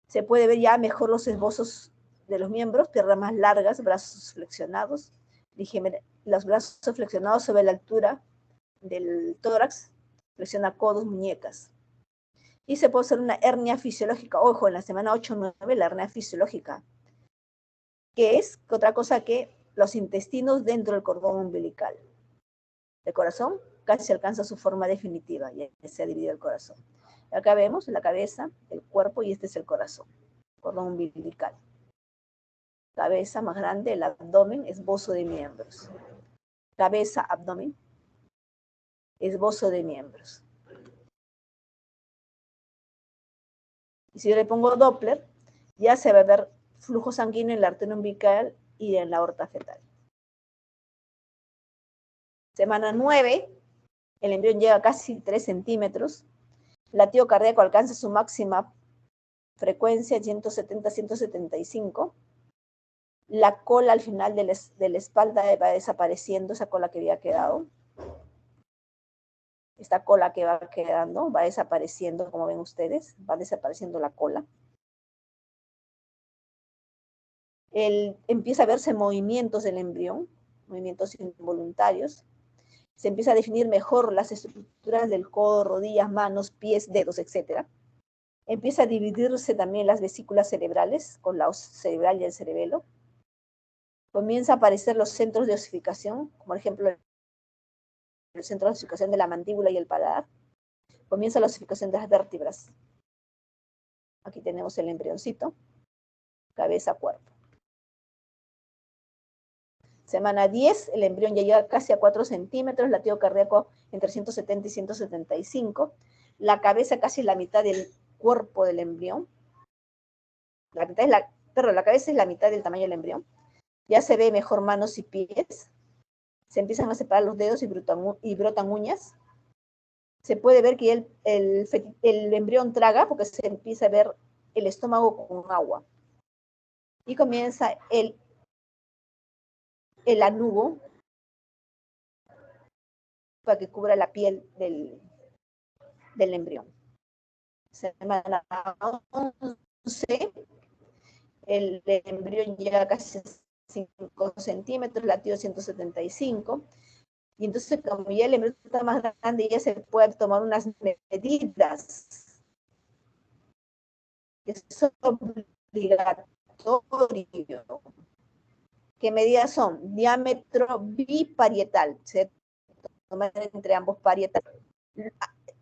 Se puede ver ya mejor los esbozos de los miembros, piernas más largas, brazos flexionados. Los brazos flexionados sobre la altura del tórax, flexiona codos, muñecas. Y se puede hacer una hernia fisiológica. Ojo, en la semana 8-9, la hernia fisiológica, que es otra cosa que los intestinos dentro del cordón umbilical. El corazón casi alcanza su forma definitiva, ya se ha dividido el corazón. Acá vemos la cabeza, el cuerpo y este es el corazón, cordón umbilical. Cabeza más grande, el abdomen, esbozo de miembros. Cabeza, abdomen, esbozo de miembros. Y si yo le pongo Doppler, ya se va a ver flujo sanguíneo en la arteria umbilical y en la aorta fetal. Semana 9, el embrión llega a casi 3 centímetros. Latido cardíaco alcanza su máxima frecuencia, 170-175. La cola al final de la espalda va desapareciendo, esa cola que había quedado. Esta cola que va quedando va desapareciendo, como ven ustedes, va desapareciendo la cola. Empieza a verse movimientos del embrión, movimientos involuntarios. Se empieza a definir mejor las estructuras del codo, rodillas, manos, pies, dedos, etc. Empieza a dividirse también las vesículas cerebrales, con la os cerebral y el cerebelo. Comienza a aparecer los centros de osificación, como por ejemplo el centro de osificación de la mandíbula y el paladar. Comienza la osificación de las vértebras. Aquí tenemos el embrioncito, cabeza, cuerpo. Semana 10, el embrión ya llega casi a 4 centímetros, latido cardíaco entre 170 y 175. La cabeza casi la mitad del cuerpo del embrión. La cabeza es la mitad del tamaño del embrión. Ya se ve mejor manos y pies. Se empiezan a separar los dedos y brotan uñas. Se puede ver que el embrión traga porque se empieza a ver el estómago con agua. Y comienza el anugo para que cubra la piel del embrión. Semana 11, el embrión llega a casi 5 centímetros, latido 175. Y entonces, como ya el embrión está más grande, ya se puede tomar unas medidas. Eso es obligatorio. ¿Qué medidas son? Diámetro biparietal. Se toma entre ambos parietales.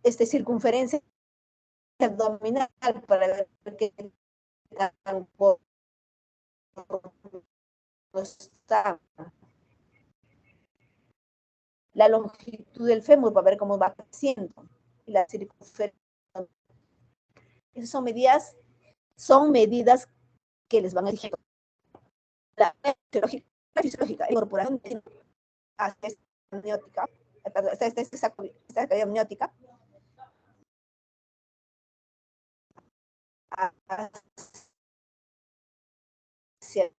Circunferencia abdominal para ver qué tan corto está. La longitud del fémur para ver cómo va creciendo. Y la circunferencia. Esas son medidas que les van a decir. La fisiológica, incorporación hasta esta amniótica, esta cavidad amniótica, hacia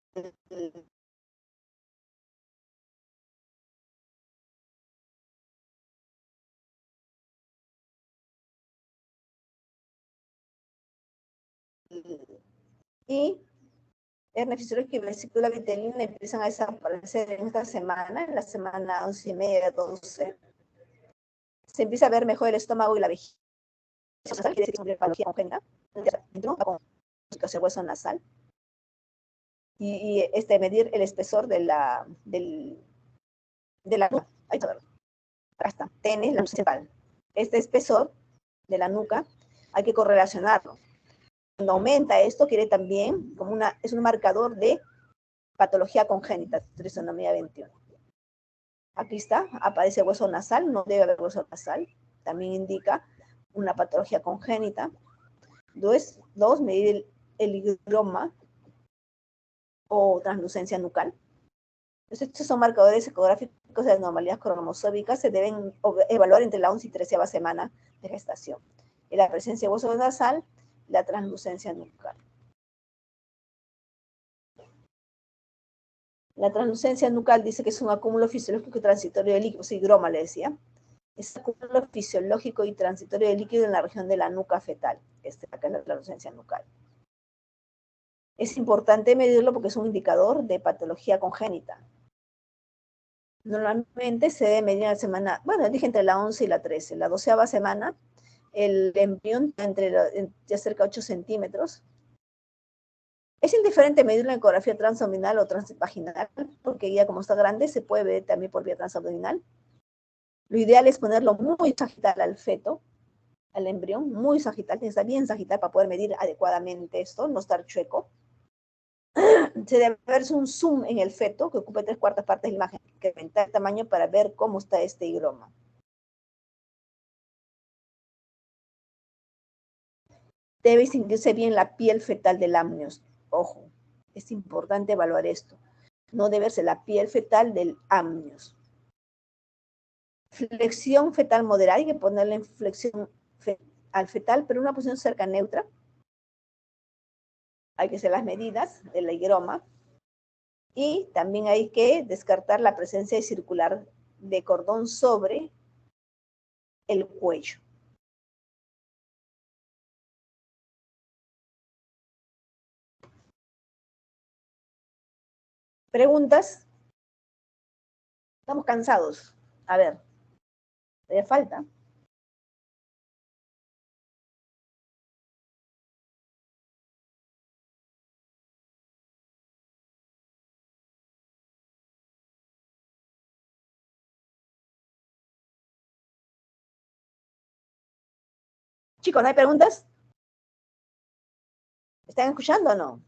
y hernia fisiológica y vesícula vitelina empiezan a desaparecer en esta semana, en la semana 11 y media, 12. Se empieza a ver mejor el estómago y la vejiga. Quiere decir que es patología congénita, con hueso nasal. Y medir el espesor de la nuca. Ahí está. Acá está. TN es la principal. Este espesor de la nuca hay que correlacionarlo. Cuando aumenta esto, quiere también, es un marcador de patología congénita, trisonomía 21. Aquí está, aparece hueso nasal, no debe haber hueso nasal, también indica una patología congénita. Dos, medir el higroma o translucencia nucal. Entonces, estos son marcadores ecográficos de anormalidades cromosómicas, se deben evaluar entre la 11 y 13ª semana de gestación. Y la presencia de hueso nasal, la translucencia nucal. La translucencia nucal dice que es un acúmulo fisiológico y transitorio de líquido, higroma le decía. Es un acúmulo fisiológico y transitorio de líquido en la región de la nuca fetal. Acá es la translucencia nucal. Es importante medirlo porque es un indicador de patología congénita. Normalmente se debe medir en la semana, bueno, dije entre la 11 y la 13. La 12ª semana, el embrión ya cerca de 8 centímetros. Es indiferente medir la ecografía transabdominal o transvaginal, porque ya como está grande, se puede ver también por vía transabdominal. Lo ideal es ponerlo muy sagital al feto, al embrión, muy sagital, tiene que estar bien sagital para poder medir adecuadamente esto, no estar chueco. Se debe verse un zoom en el feto que ocupe 3/4 partes de la imagen, que aumentar el tamaño para ver cómo está este higroma. Debe distinguirse bien la piel fetal del amnios. Ojo, es importante evaluar esto. No debe verse la piel fetal del amnios. Flexión fetal moderada, hay que ponerle en flexión al fetal, pero en una posición cerca neutra. Hay que hacer las medidas del higroma. Y también hay que descartar la presencia circular de cordón sobre el cuello. ¿Preguntas? Estamos cansados. A ver, ¿te falta? Chicos, ¿no hay preguntas? ¿Están escuchando o no?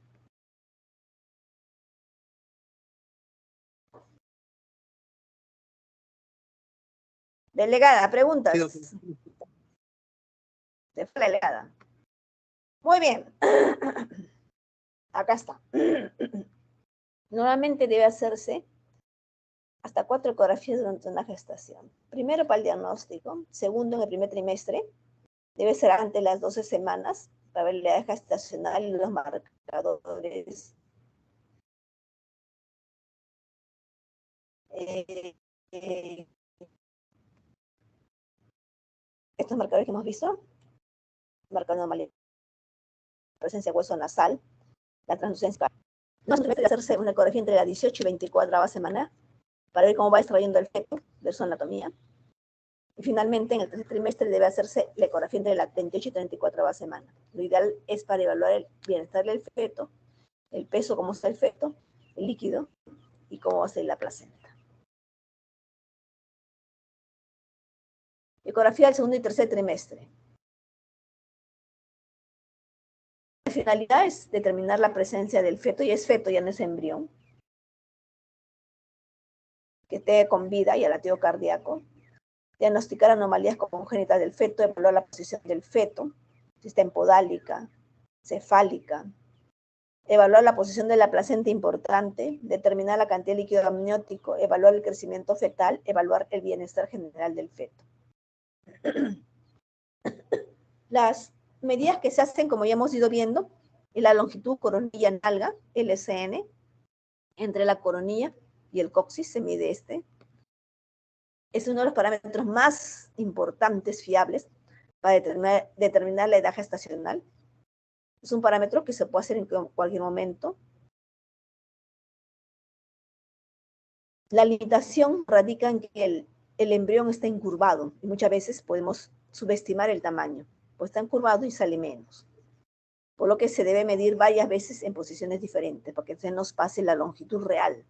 Delegada, preguntas. Se fue la delegada. Muy bien. Acá está. Normalmente debe hacerse hasta 4 ecografías durante una gestación. Primero para el diagnóstico, segundo en el primer trimestre, debe ser antes de las 12 semanas para ver la edad gestacional y los marcadores. Estos marcadores que hemos visto, marcador normal, presencia de hueso nasal, la translucencia. No se debe hacerse una ecografía entre la 18 y 24 semana para ver cómo va extrayendo el feto de su anatomía. Y finalmente, en el tercer trimestre debe hacerse la ecografía entre la 28 y 34 semana. Lo ideal es para evaluar el bienestar del feto, el peso, cómo está el feto, el líquido y cómo va a ser la placenta. Ecografía del segundo y tercer trimestre. La finalidad es determinar la presencia del feto, y es feto, ya no es embrión, que esté con vida y al latido cardíaco. Diagnosticar anomalías congénitas del feto, evaluar la posición del feto, si está empodálica, cefálica, evaluar la posición de la placenta importante, determinar la cantidad de líquido amniótico, evaluar el crecimiento fetal, evaluar el bienestar general del feto. Las medidas que se hacen, como ya hemos ido viendo, es la longitud coronilla-nalga, LCN, entre la coronilla y el coxis se mide este. Es uno de los parámetros más importantes, fiables, para determinar la edad gestacional. Es un parámetro que se puede hacer en cualquier momento. La limitación radica en que el embrión está incurvado y muchas veces podemos subestimar el tamaño, pues está incurvado y sale menos. Por lo que se debe medir varias veces en posiciones diferentes para que se nos pase la longitud real.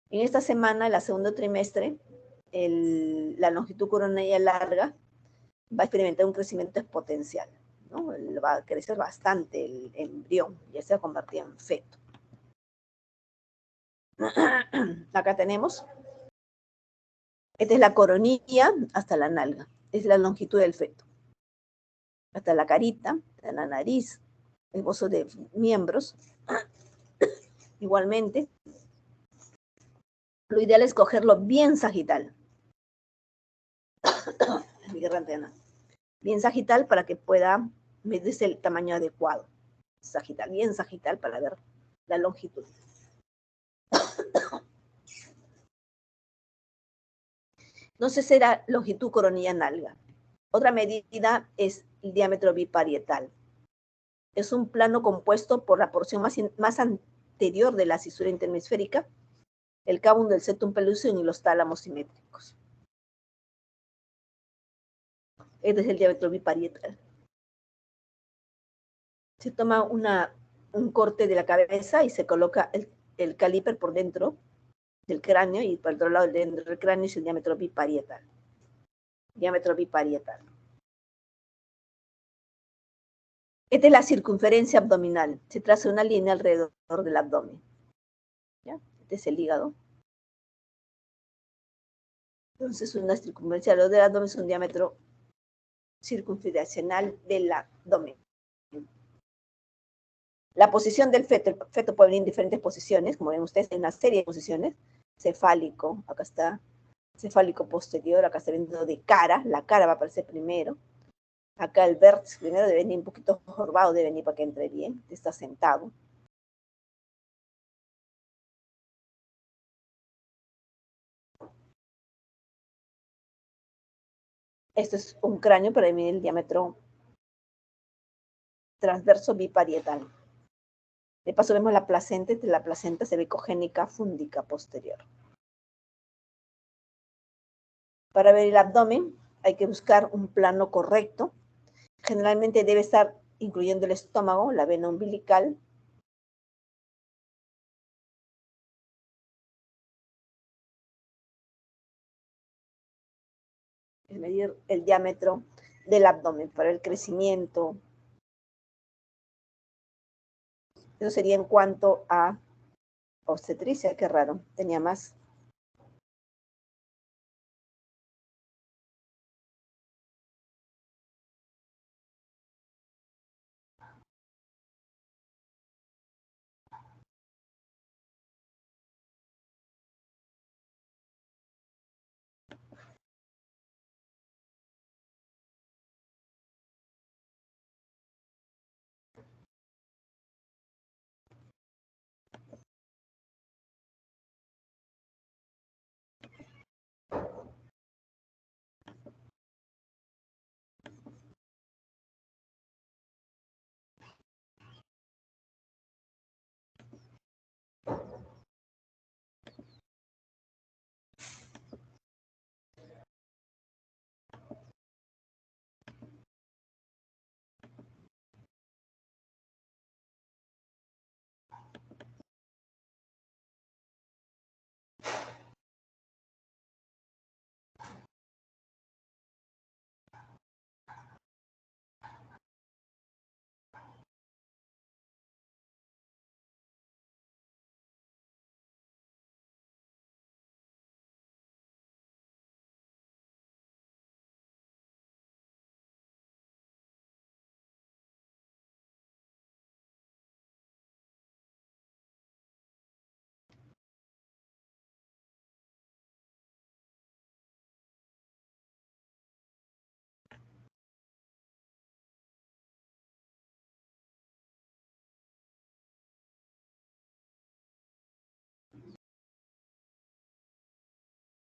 En esta semana, el segundo trimestre, la longitud coronaria larga va a experimentar un crecimiento exponencial, ¿no? Va a crecer bastante el embrión, ya se va a convertir en feto. Acá tenemos, esta es la coronilla hasta la nalga, es la longitud del feto. Hasta la carita, hasta la nariz, el bozo de miembros. Igualmente, lo ideal es cogerlo bien sagital. Bien sagital para que pueda medirse el tamaño adecuado. Sagital, bien sagital para ver la longitud. Entonces será longitud coronilla nalga. Otra medida es el diámetro biparietal. Es un plano compuesto por la porción más anterior de la cisura interhemisférica, el cavum del septum pellucid y los tálamos simétricos. Este es el diámetro biparietal. Se toma un corte de la cabeza y se coloca el caliper por dentro del cráneo y por el otro lado del cráneo es el diámetro biparietal. Diámetro biparietal. Esta es la circunferencia abdominal. Se traza una línea alrededor del abdomen. ¿Ya? Este es el hígado. Entonces, una circunferencia alrededor del abdomen es un diámetro circunferencial del abdomen. La posición del feto, el feto puede venir en diferentes posiciones, como ven ustedes, hay una serie de posiciones. Cefálico, acá está, cefálico posterior, acá está viendo de cara, la cara va a aparecer primero. Acá el vértice primero debe venir un poquito jorobado, debe venir para que entre bien, está sentado. Esto es un cráneo para medir el diámetro transverso biparietal. De paso vemos la placenta, entre la placenta cervicogénica fúndica posterior. Para ver el abdomen hay que buscar un plano correcto. Generalmente debe estar incluyendo el estómago, la vena umbilical. Es medir el diámetro del abdomen para el crecimiento. Eso sería en cuanto a obstetricia, qué raro, tenía más.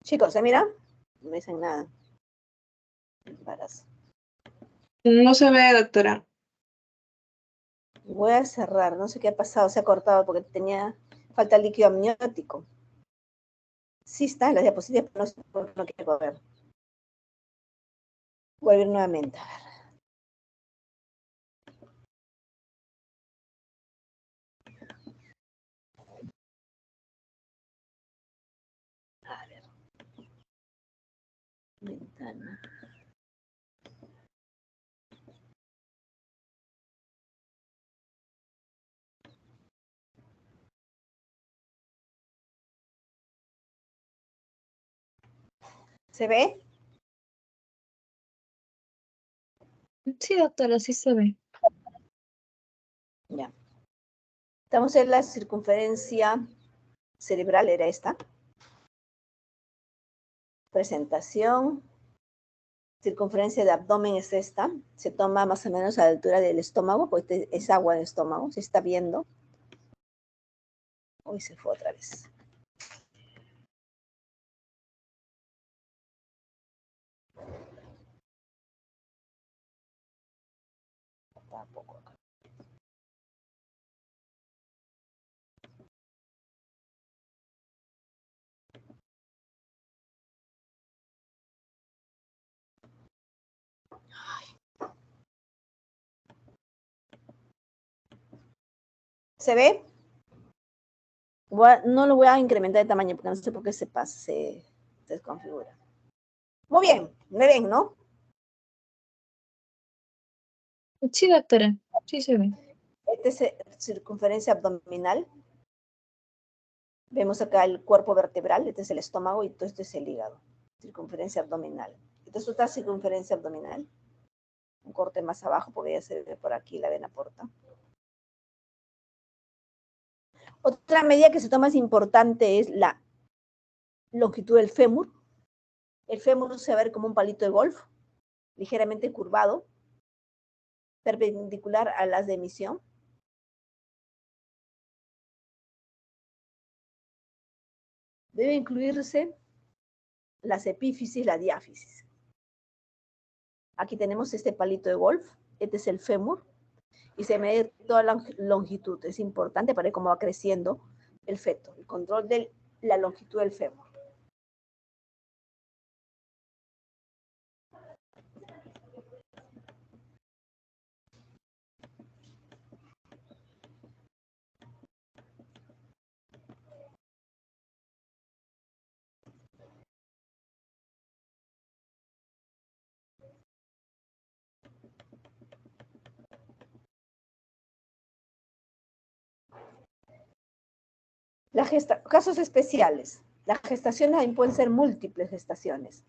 Chicos, ¿se mira? No me dicen nada. Embarazo. No se ve, doctora. Voy a cerrar, no sé qué ha pasado, se ha cortado porque tenía falta líquido amniótico. Sí está en las diapositivas, pero no sé por qué no quiero ver. Voy a ver nuevamente, a ver. A ver. Ventana. ¿Se ve? Sí, doctora, sí se ve. Ya. Estamos en la circunferencia cerebral, era esta. Presentación. Circunferencia de abdomen es esta. Se toma más o menos a la altura del estómago, porque es agua del estómago, se está viendo. Uy, se fue otra vez. Tampoco acá. ¿Se ve? No lo voy a incrementar de tamaño porque no sé por qué se pasa, se desconfigura. Muy bien, me ven, ¿no? Sí, doctora, sí se ve. Esta es circunferencia abdominal. Vemos acá el cuerpo vertebral, este es el estómago y todo esto es el hígado. Circunferencia abdominal. Entonces, otra circunferencia abdominal. Un corte más abajo, porque ya se ve por aquí la vena porta. Otra medida que se toma es importante es la longitud del fémur. El fémur se va a ver como un palito de golf, ligeramente curvado, perpendicular a las de emisión. Debe incluirse las epífisis, la diáfisis. Aquí tenemos este palito de golf, este es el fémur, y se mide toda la longitud. Es importante para ver cómo va creciendo el feto, el control de la longitud del fémur. Casos especiales. Las gestaciones también pueden ser múltiples gestaciones.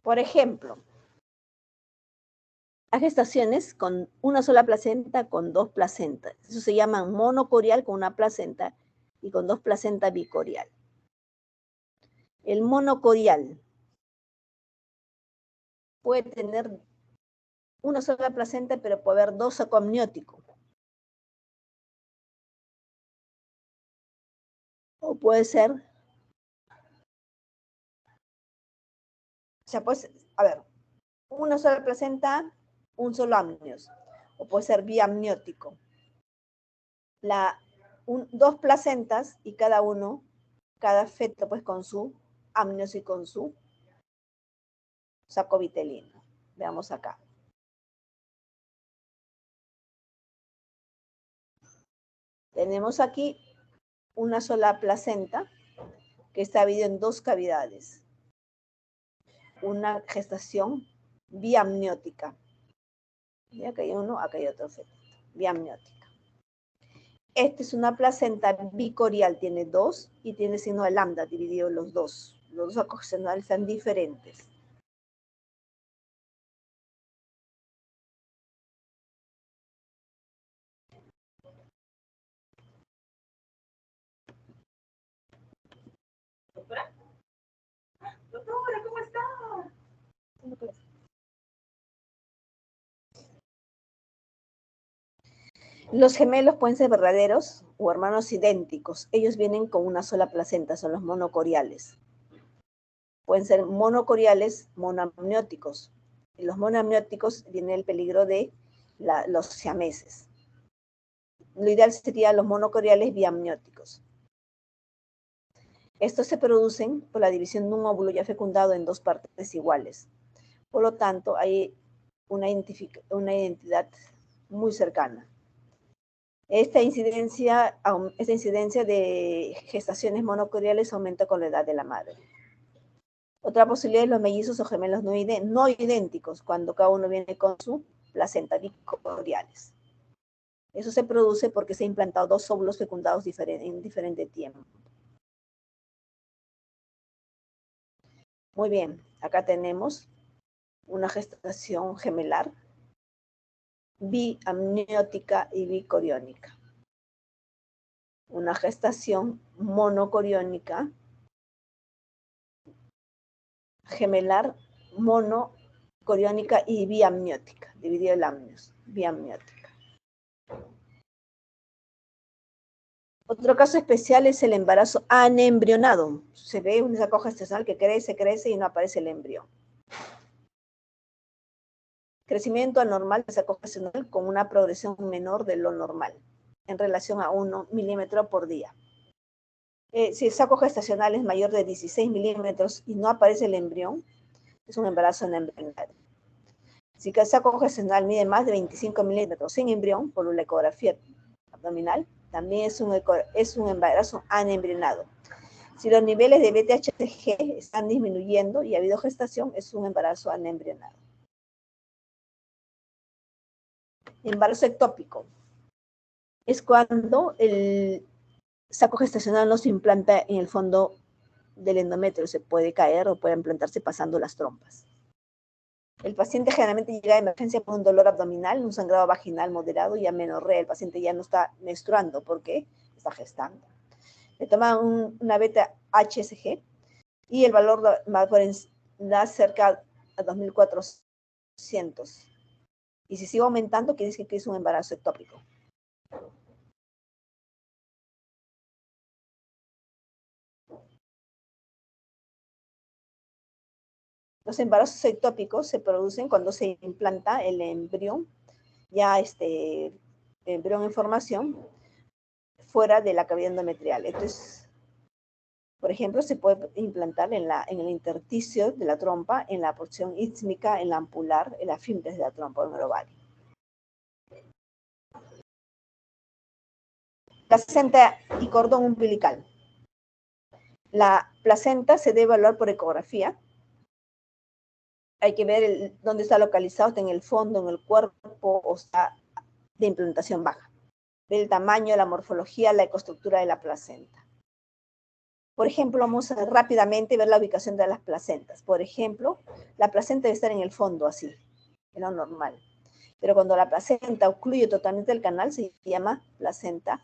Por ejemplo, hay gestaciones con una sola placenta, con dos placentas. Eso se llama monocorial con una placenta y con dos placentas bicorial. El monocorial puede tener una sola placenta, pero puede haber dos saco amniótico. O puede ser, o sea, pues, a ver, una sola placenta, un solo amnios. O puede ser biamniótico. Dos placentas y cada feto pues con su amnios y con su saco vitelino. Veamos acá. Tenemos aquí una sola placenta que está dividida en dos cavidades. Una gestación biamniótica. Y acá hay uno, acá hay otro feto. Biamniótica. Esta es una placenta bicorial, tiene dos y tiene signo de lambda dividido en los dos. Los dos sacos gestacionales están diferentes. Doctora, ¿cómo está? Los gemelos pueden ser verdaderos o hermanos idénticos. Ellos vienen con una sola placenta, son los monocoriales. Pueden ser monocoriales, monoamnióticos. En los monoamnióticos viene el peligro de los siameses. Lo ideal sería los monocoriales biamnióticos. Estos se producen por la división de un óvulo ya fecundado en dos partes iguales. Por lo tanto, hay una identidad muy cercana. Esta incidencia de gestaciones monocoriales aumenta con la edad de la madre. Otra posibilidad es los mellizos o gemelos no idénticos, cuando cada uno viene con su placenta bicoriales. Eso se produce porque se han implantado dos óvulos fecundados en diferente tiempo. Muy bien, acá tenemos una gestación gemelar, biamniótica y bicoriónica. Una gestación monocoriónica, gemelar, monocoriónica y biamniótica, dividido el amnios, biamniótica. Otro caso especial es el embarazo anembrionado. Se ve un saco gestacional que crece y no aparece el embrión. Crecimiento anormal del saco gestacional con una progresión menor de lo normal, en relación a 1 milímetro por día. Si el saco gestacional es mayor de 16 milímetros y no aparece el embrión, es un embarazo anembrionado. Si el saco gestacional mide más de 25 milímetros sin embrión, por una ecografía abdominal, También es un embarazo anembrionado. Si los niveles de BTHG están disminuyendo y ha habido gestación, es un embarazo anembrionado. Embarazo ectópico. Es cuando el saco gestacional no se implanta en el fondo del endometrio, se puede caer o puede implantarse pasando las trompas. El paciente generalmente llega a emergencia por un dolor abdominal, un sangrado vaginal moderado y amenorrea. El paciente ya no está menstruando porque está gestando. Le toman una beta HCG y el valor da cerca a 2.400. Y si sigue aumentando, quiere decir que es un embarazo ectópico. Los embarazos ectópicos se producen cuando se implanta el embrión, ya embrión en formación, fuera de la cavidad endometrial. Entonces, por ejemplo, se puede implantar en el intersticio de la trompa, en la porción ístmica, en la ampular, en la fimbres de la trompa o en el ovario. Placenta y cordón umbilical. La placenta se debe evaluar por ecografía. Hay que ver dónde está localizado, está en el fondo, en el cuerpo, o está de implantación baja. Ver el tamaño, la morfología, la ecoestructura de la placenta. Por ejemplo, vamos a rápidamente ver la ubicación de las placentas. Por ejemplo, la placenta debe estar en el fondo, así, en lo normal. Pero cuando la placenta ocluye totalmente el canal, se llama placenta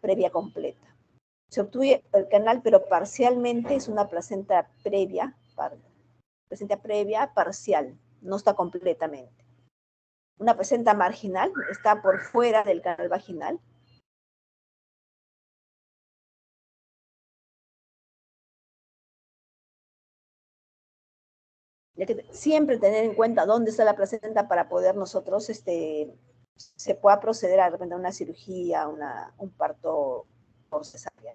previa completa. Se obstruye el canal, pero parcialmente, es una placenta previa parcial, no está completamente. Una placenta marginal está por fuera del canal vaginal. Ya que siempre tener en cuenta dónde está la placenta para poder nosotros, se pueda proceder a repente a una cirugía, un parto por cesárea.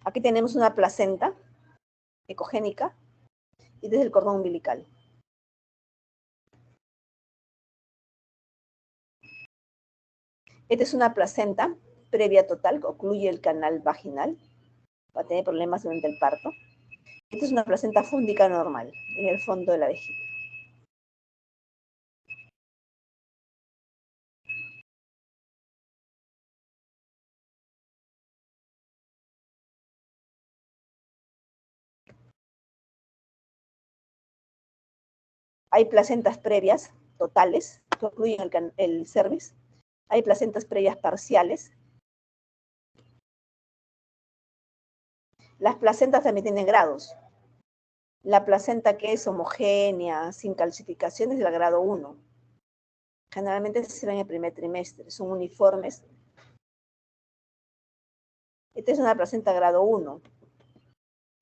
Aquí tenemos una placenta ecogénica y desde el cordón umbilical. Esta es una placenta previa total que ocluye el canal vaginal. Va a tener problemas durante el parto. Esta es una placenta fúndica normal en el fondo de la vejiga. Hay placentas previas totales que ocluyen el cervix. Hay placentas previas parciales. Las placentas también tienen grados. La placenta que es homogénea, sin calcificaciones, es el grado 1. Generalmente se ven en el primer trimestre, son uniformes. Esta es una placenta grado 1.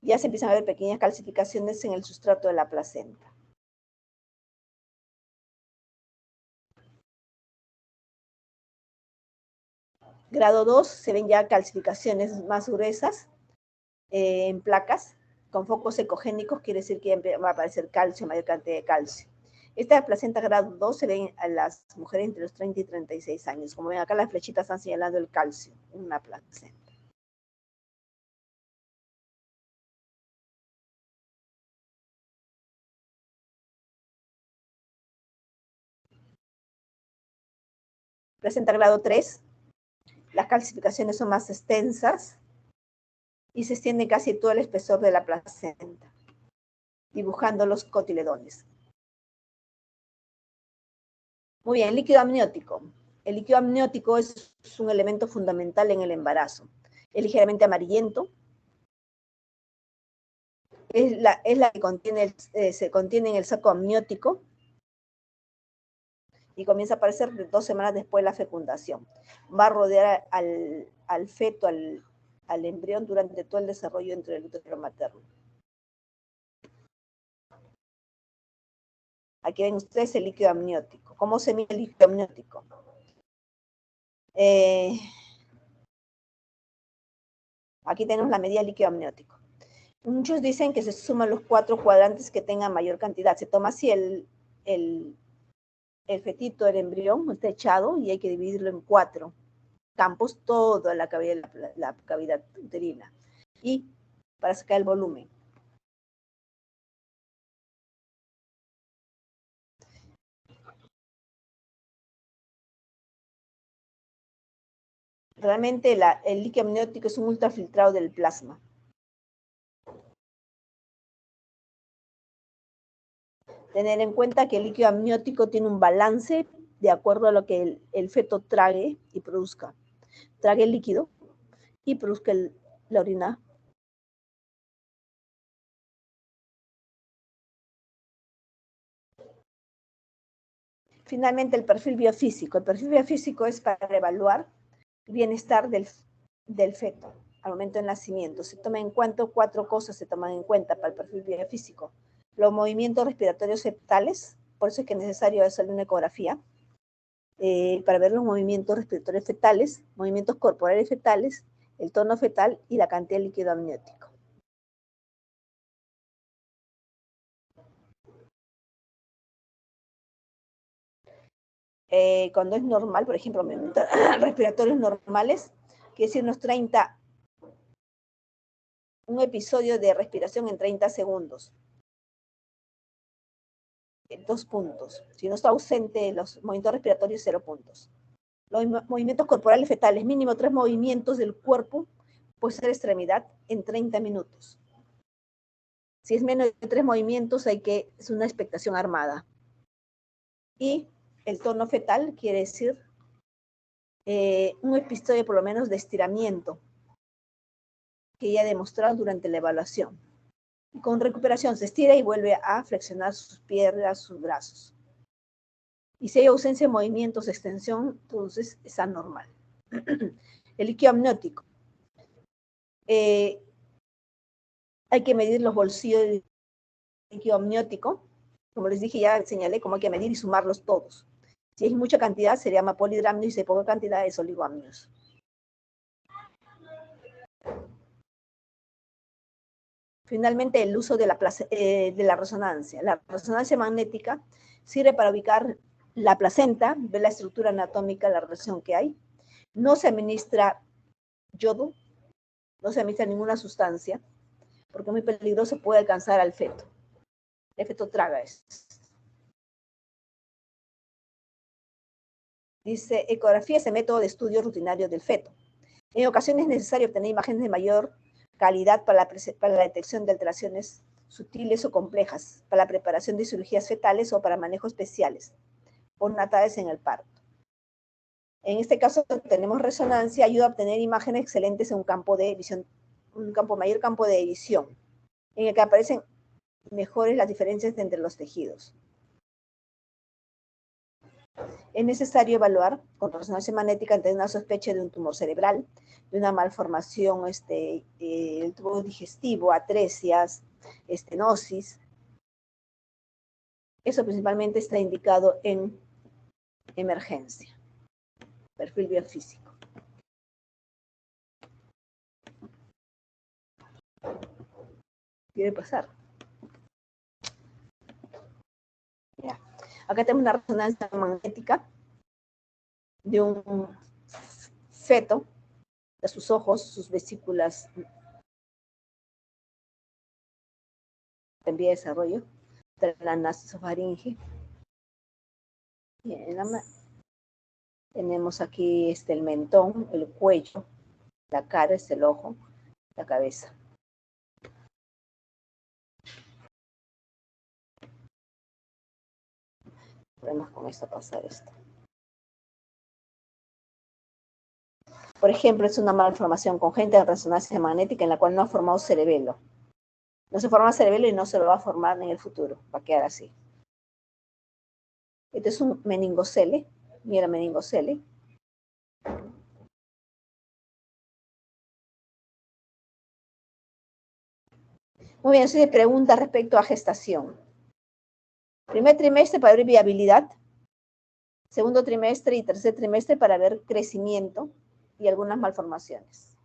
Ya se empiezan a ver pequeñas calcificaciones en el sustrato de la placenta. Grado 2 se ven ya calcificaciones más gruesas en placas con focos ecogénicos, quiere decir que va a aparecer calcio, mayor cantidad de calcio. Esta placenta grado 2 se ve a las mujeres entre los 30 y 36 años. Como ven acá, las flechitas están señalando el calcio en una placenta. Placenta grado 3, las calcificaciones son más extensas y se extiende casi todo el espesor de la placenta, dibujando los cotiledones. Muy bien, líquido amniótico. El líquido amniótico es un elemento fundamental en el embarazo. Es ligeramente amarillento. Es la que se contiene en el saco amniótico y comienza a aparecer 2 semanas después de la fecundación. Va a rodear al feto, al embrión durante todo el desarrollo entre el útero materno. Aquí ven ustedes el líquido amniótico. ¿Cómo se mide el líquido amniótico? Aquí tenemos la medida del líquido amniótico. Muchos dicen que se suman los 4 cuadrantes que tengan mayor cantidad. Se toma así el fetito, el embrión, está echado y hay que dividirlo en 4 campos, toda la cavidad uterina. Y para sacar el volumen. Realmente el líquido amniótico es un ultrafiltrado del plasma. Tener en cuenta que el líquido amniótico tiene un balance de acuerdo a lo que el feto trague y produzca. Trague el líquido y produzca la orina. Finalmente, el perfil biofísico. El perfil biofísico es para evaluar el bienestar del feto al momento del nacimiento. Se toma en cuenta 4 cosas, se toman en cuenta para el perfil biofísico. Los movimientos respiratorios fetales, por eso es que es necesario hacer una ecografía, para ver los movimientos respiratorios fetales, movimientos corporales fetales, el tono fetal y la cantidad de líquido amniótico. Cuando es normal, por ejemplo, movimientos respiratorios normales, quiere decir unos 30, un episodio de respiración en 30 segundos. 2 puntos. Si no está ausente los movimientos respiratorios, 0 puntos. Los movimientos corporales fetales, mínimo 3 movimientos del cuerpo, puede ser extremidad, en 30 minutos. Si es menos de 3 movimientos, es una expectación armada. Y el tono fetal quiere decir un episodio por lo menos de estiramiento que ya demostrado durante la evaluación. Y con recuperación se estira y vuelve a flexionar sus piernas, sus brazos. Y si hay ausencia de movimientos, extensión, entonces es anormal. El líquido amniótico. Hay que medir los bolsillos del líquido amniótico. Como les dije, ya señalé cómo hay que medir y sumarlos todos. Si hay mucha cantidad, se llama polidramnio, y si hay poca cantidad, es oligoamnios. Finalmente, el uso de la resonancia. La resonancia magnética sirve para ubicar la placenta, ver la estructura anatómica, la relación que hay. No se administra yodo, no se administra ninguna sustancia, porque es muy peligroso, puede alcanzar al feto. El feto traga esto. Dice, ecografía es el método de estudio rutinario del feto. En ocasiones es necesario obtener imágenes de mayor calidad para la detección de alteraciones sutiles o complejas, para la preparación de cirugías fetales o para manejos especiales o natales en el parto. En este caso tenemos resonancia, ayuda a obtener imágenes excelentes en un campo de visión, mayor campo de visión, en el que aparecen mejores las diferencias entre los tejidos. Es necesario evaluar con resonancia magnética ante una sospecha de un tumor cerebral, de una malformación del tubo digestivo, atresias, estenosis. Eso principalmente está indicado en emergencia. Perfil biofísico. ¿Quiere pasar? Ya. Acá tenemos una resonancia magnética de un feto, de sus ojos, sus vesículas en vía de desarrollo, de la nasofaringe. Tenemos aquí el mentón, el cuello, la cara, el ojo, la cabeza. Podemos con esto pasar esto. Por ejemplo, es una malformación congénita de resonancia magnética en la cual no ha formado cerebelo. No se forma cerebelo y no se lo va a formar en el futuro. Va a quedar así. Este es un meningocele. Mira, meningocele. Muy bien, se pregunta respecto a gestación. Primer trimestre para ver viabilidad. Segundo trimestre y tercer trimestre para ver crecimiento y algunas malformaciones.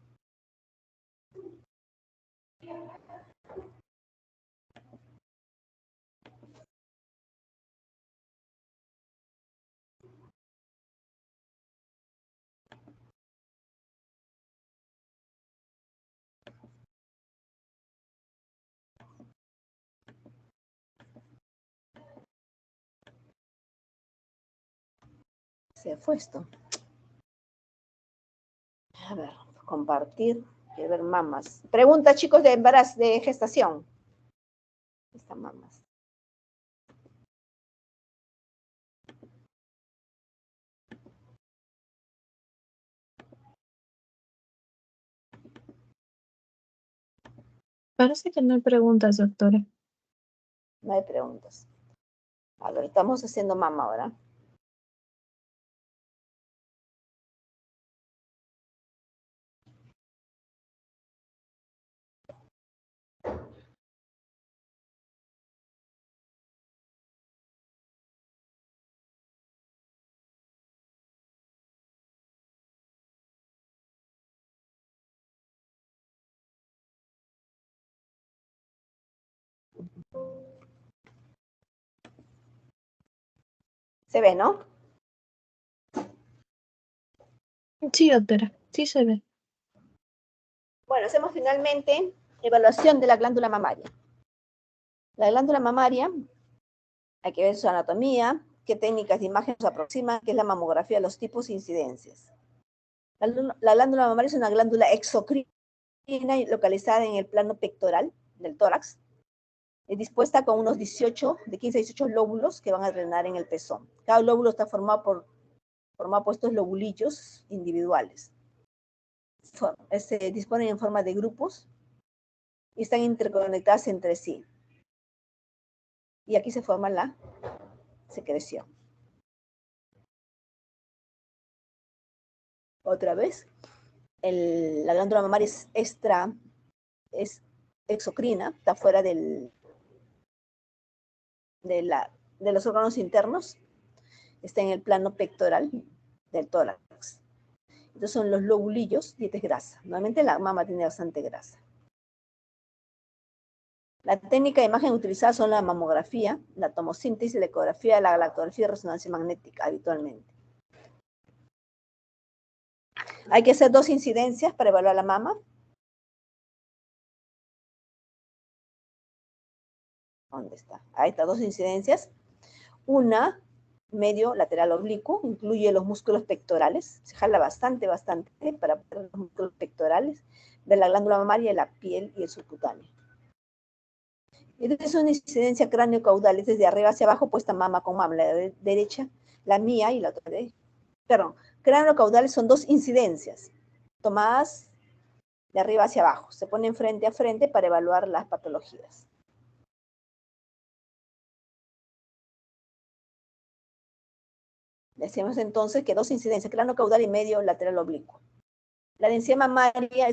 Se fue esto. A ver, compartir. Quiero ver mamas. Pregunta, chicos, de embarazo, de gestación. Están mamas. Parece que no hay preguntas, doctora. No hay preguntas. A ver, estamos haciendo mama ahora. Se ve, ¿no? Sí, doctora, sí se ve. Bueno, hacemos finalmente evaluación de la glándula mamaria. La glándula mamaria, hay que ver su anatomía, qué técnicas de imagen nos aproximan, qué es la mamografía, los tipos e incidencias. La glándula mamaria es una glándula exocrina localizada en el plano pectoral del tórax, dispuesta con unos 18, de 15 a 18 lóbulos que van a drenar en el pezón. Cada lóbulo está formado por estos lobulillos individuales. Se disponen en forma de grupos y están interconectadas entre sí. Y aquí se forma la secreción. Otra vez, la glándula mamaria es exocrina, está fuera de los órganos internos, está en el plano pectoral del tórax. Estos son los lobulillos y esta es grasa. Normalmente la mama tiene bastante grasa. La técnica de imagen utilizada son la mamografía, la tomosíntesis, la ecografía, la galactografía y resonancia magnética habitualmente. Hay que hacer 2 incidencias para evaluar la mama. ¿Dónde está? Ahí está, 2 incidencias. Una, medio lateral oblicuo, incluye los músculos pectorales. Se jala bastante para ver los músculos pectorales de la glándula mamaria, la piel y el subcutáneo. Esta es una incidencia cráneo-caudal, es desde arriba hacia abajo, puesta mama con mama, la derecha, la mía y la otra de... Perdón, cráneo-caudales son 2 incidencias, tomadas de arriba hacia abajo. Se ponen frente a frente para evaluar las patologías. Decimos entonces que 2 incidencias, cráneo-caudal y medio lateral oblicuo. La densidad mamaria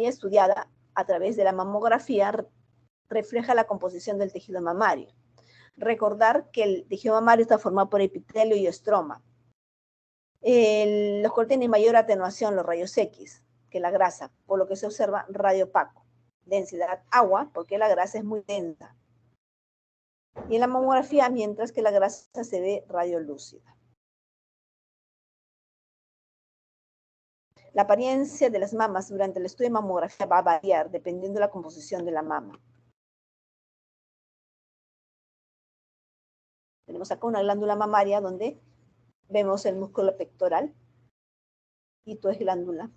estudiada a través de la mamografía refleja la composición del tejido mamario. Recordar que el tejido mamario está formado por epitelio y estroma. Los cuales tienen mayor atenuación, los rayos X, que la grasa, por lo que se observa radio opaco. Densidad agua, porque la grasa es muy densa. Y en la mamografía, mientras que la grasa se ve radiolúcida. La apariencia de las mamas durante el estudio de mamografía va a variar dependiendo de la composición de la mama. Tenemos acá una glándula mamaria donde vemos el músculo pectoral y todo es glándula.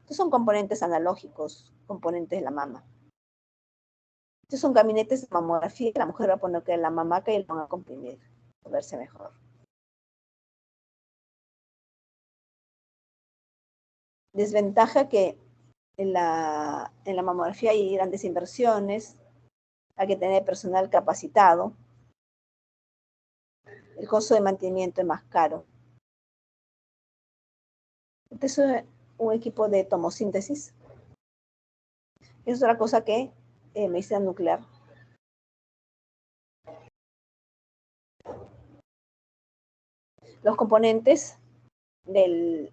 Estos son componentes analógicos, componentes de la mama. Estos son gabinetes de mamografía. La mujer va a poner que la mamaca y lo van a comprimir para verse mejor. Desventaja que en la mamografía hay grandes inversiones, hay que tener personal capacitado, el costo de mantenimiento es más caro. Este es un equipo de tomosíntesis. Es otra cosa que medicina nuclear. Los componentes del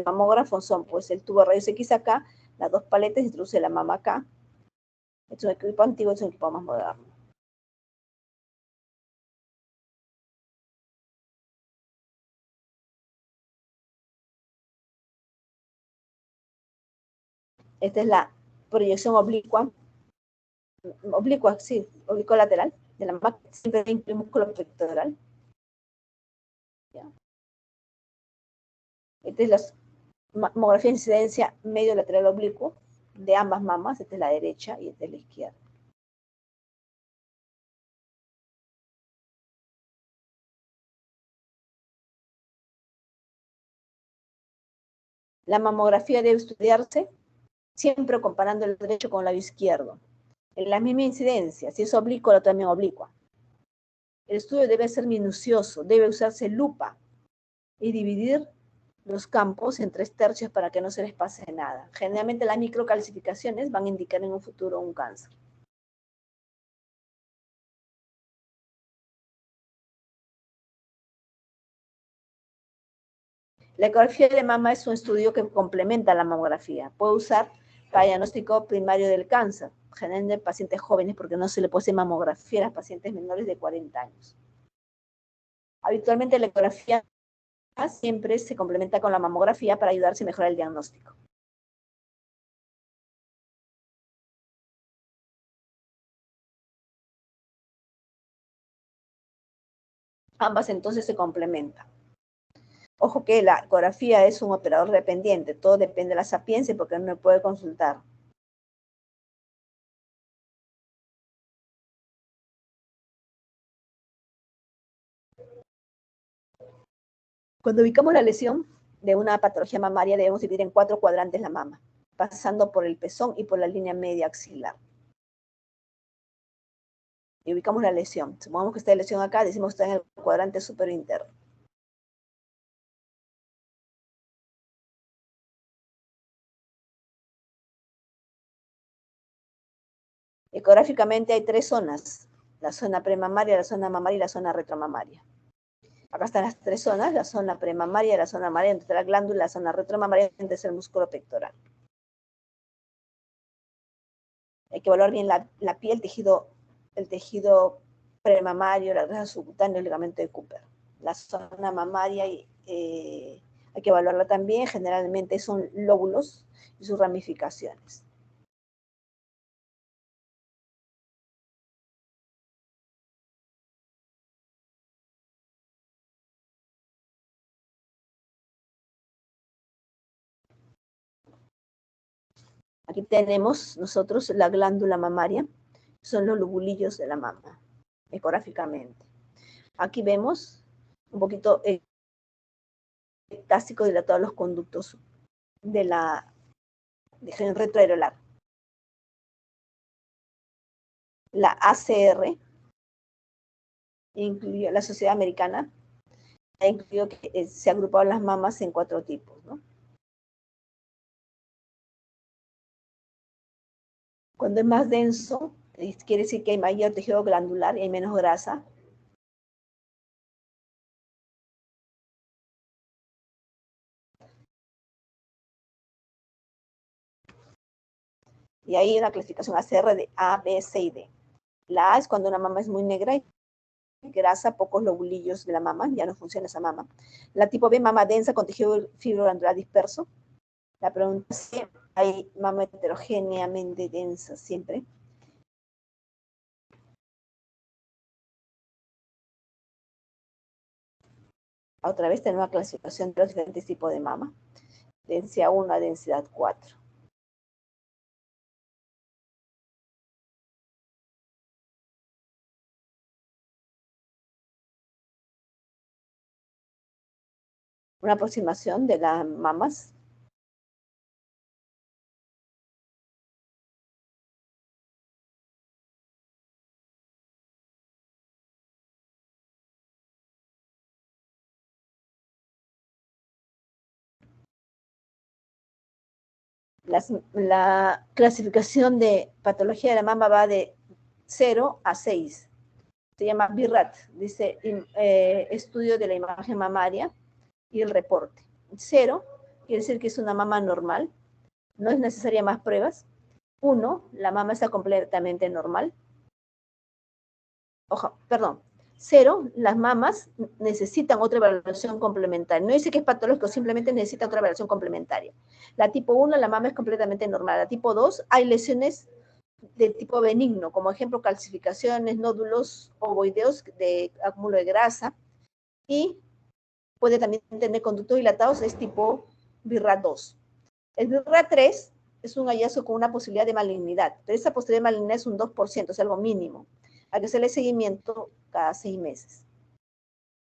mamógrafo son pues el tubo de rayos X acá, las dos paletas, introduce la mama acá. Es un equipo antiguo, es un equipo más moderno. Esta es la proyección oblicua, sí, oblicuo lateral de la mama, siempre hay un músculo pectoral. ¿Ya? Esta es la mamografía de incidencia medio lateral oblicuo de ambas mamas, esta es la derecha y esta es la izquierda. La mamografía debe estudiarse siempre comparando el derecho con el lado izquierdo. En la misma incidencia, si es oblicuo, la también oblicua. El estudio debe ser minucioso, debe usarse lupa y dividir los campos en 3 tercios para que no se les pase nada. Generalmente las microcalcificaciones van a indicar en un futuro un cáncer. La ecografía de mama es un estudio que complementa la mamografía. Puede usar para diagnóstico primario del cáncer, generalmente en pacientes jóvenes, porque no se le puede hacer mamografía a los pacientes menores de 40 años. Habitualmente la ecografía siempre se complementa con la mamografía para ayudarse a mejorar el diagnóstico. Ambas entonces se complementan. Ojo que la ecografía es un operador dependiente, todo depende de la sapiencia porque no puede consultar. Cuando ubicamos la lesión de una patología mamaria, debemos dividir en 4 cuadrantes la mama, pasando por el pezón y por la línea media axilar. Y ubicamos la lesión. Supongamos que está la lesión acá, decimos que está en el cuadrante superior interno. Ecográficamente hay 3 zonas, la zona premamaria, la zona mamaria y la zona retromamaria. Acá están las 3 zonas, la zona premamaria, la zona mamaria entre la glándula, la zona retromamaria entre el músculo pectoral. Hay que evaluar bien la piel, el tejido premamario, la grasa subcutánea, el ligamento de Cooper. La zona mamaria hay que evaluarla también, generalmente son lóbulos y sus ramificaciones. Aquí tenemos nosotros la glándula mamaria, son los lobulillos de la mama, ecográficamente. Aquí vemos un poquito tásico dilatados los conductos de la retroareolar. La ACR, incluyó la Sociedad Americana, ha incluido que se agruparon las mamas en 4 tipos, ¿no? Cuando es más denso, quiere decir que hay mayor tejido glandular y hay menos grasa. Y hay una clasificación ACR de A, B, C y D. La A es cuando una mama es muy negra y grasa, pocos lobulillos de la mama, ya no funciona esa mama. La tipo B, mama densa con tejido fibroglandular disperso. La pregunta C, hay mama heterogéneamente densa siempre. Otra vez tenemos la clasificación de los diferentes tipos de mama. Densidad 1 a densidad 4. Una aproximación de las mamas. La clasificación de patología de la mama va de 0 a 6. Se llama BIRAT, dice estudio de la imagen mamaria. y el reporte. 0 quiere decir que es una mama normal, no es necesaria más pruebas. 1, la mama está completamente normal. Ojo, perdón. 0, las mamas necesitan otra evaluación complementaria. No dice que es patológico, simplemente necesita otra evaluación complementaria. La tipo 1, la mama es completamente normal. La tipo 2, hay lesiones de tipo benigno, como ejemplo calcificaciones, nódulos ovoideos de acúmulo de grasa, y puede también tener conductos dilatados, es tipo BIRRAT 2. El BIRRAT 3 es un hallazgo con una posibilidad de malignidad, pero esa posibilidad de malignidad es un 2%, es algo mínimo. Hay que hacerle seguimiento cada 6 meses.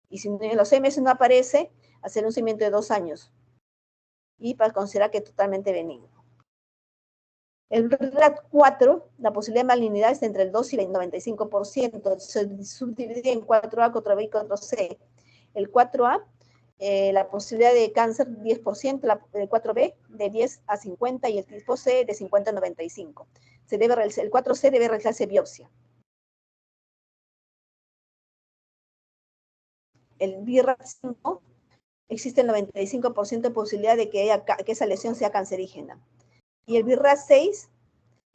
Y si en los 6 meses no aparece, hacer un seguimiento de 2 años. Y para considerar que es totalmente benigno. El BIRRAT 4, la posibilidad de malignidad es entre el 2 y el 95%. Se subdivide en 4A, 4B y 4C. El 4A, la posibilidad de cáncer 10%, el 4B de 10 a 50 y el tipo C de 50 a 95. El 4C debe realizarse biopsia. El BIRRAT 5, existe el 95% de posibilidad de que esa lesión sea cancerígena. Y el BIRRAT 6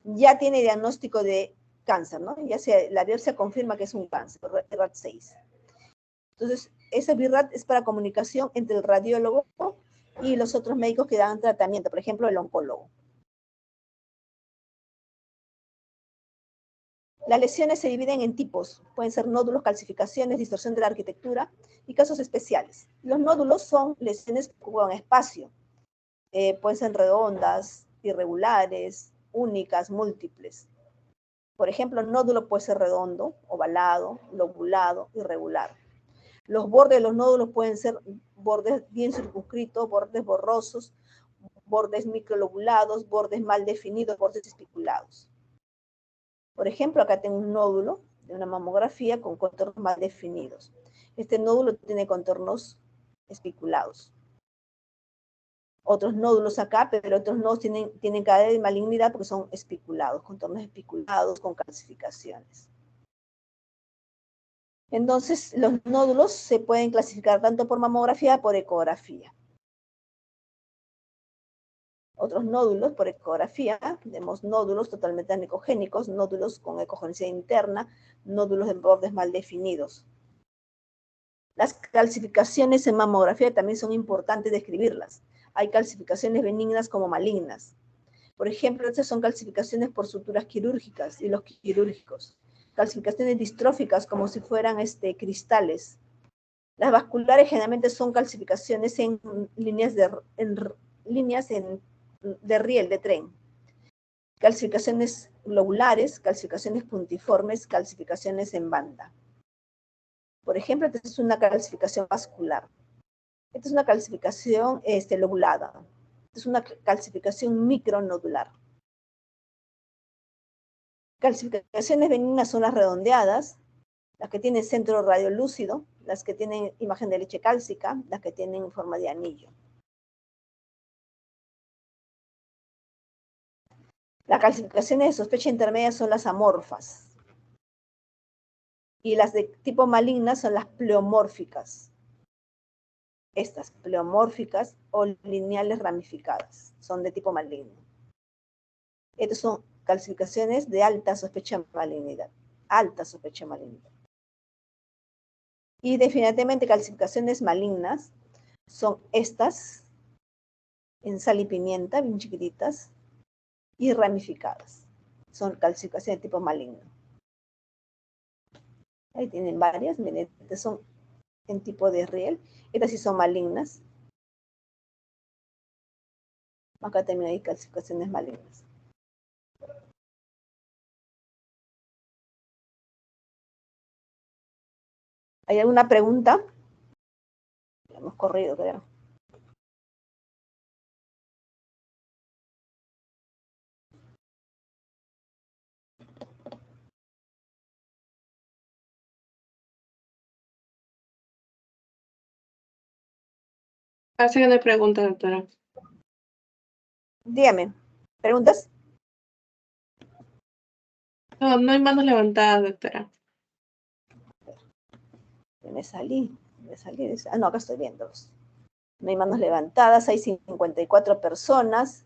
ya tiene diagnóstico de cáncer, ¿no? La biopsia confirma que es un cáncer, BIRRAT 6. Entonces, ese BIRRAT es para comunicación entre el radiólogo y los otros médicos que dan tratamiento, por ejemplo, el oncólogo. Las lesiones se dividen en tipos. Pueden ser nódulos, calcificaciones, distorsión de la arquitectura y casos especiales. Los nódulos son lesiones con espacio. Pueden ser redondas, irregulares, únicas, múltiples. Por ejemplo, el nódulo puede ser redondo, ovalado, lobulado, irregular. Los bordes de los nódulos pueden ser bordes bien circunscritos, bordes borrosos, bordes microlobulados, bordes mal definidos, bordes espiculados. Por ejemplo, acá tengo un nódulo de una mamografía con contornos mal definidos. Este nódulo tiene contornos espiculados. Otros nódulos acá, pero otros nódulos tienen cadena de malignidad porque son espiculados, contornos espiculados con calcificaciones. Entonces, los nódulos se pueden clasificar tanto por mamografía como por ecografía. Otros nódulos por ecografía, tenemos nódulos totalmente anecogénicos, nódulos con ecogenesia interna, nódulos de bordes mal definidos. Las calcificaciones en mamografía también son importantes describirlas. Hay calcificaciones benignas como malignas. Por ejemplo, estas son calcificaciones por suturas quirúrgicas y los quirúrgicos. Calcificaciones distróficas como si fueran cristales. Las vasculares generalmente son calcificaciones en líneas de riel, de tren. Calcificaciones globulares, calcificaciones puntiformes, calcificaciones en banda. Por ejemplo, esta es una calcificación vascular. Esta es una calcificación lobulada. Esta es una calcificación micronodular. Calcificaciones benignas son las redondeadas, las que tienen centro radiolúcido, las que tienen imagen de leche cálcica, las que tienen forma de anillo. Las calcificaciones de sospecha intermedia son las amorfas. Y las de tipo maligna son las pleomórficas. Estas, pleomórficas o lineales ramificadas, son de tipo maligno. Estas son calcificaciones de alta sospecha de malignidad. Alta sospecha de malignidad. Y definitivamente calcificaciones malignas son estas, en sal y pimienta, bien chiquititas, y ramificadas. Son calcificaciones de tipo maligno. Ahí tienen varias, miren, estas son en tipo de riel. Estas sí son malignas. Acá también hay calcificaciones malignas. ¿Hay alguna pregunta? Hemos corrido, creo. Parece que no hay pregunta, doctora. Dígame, ¿preguntas? No, no hay manos levantadas, doctora. Me salí. Ah, no, acá estoy viéndolos. No hay manos levantadas, hay 54 personas.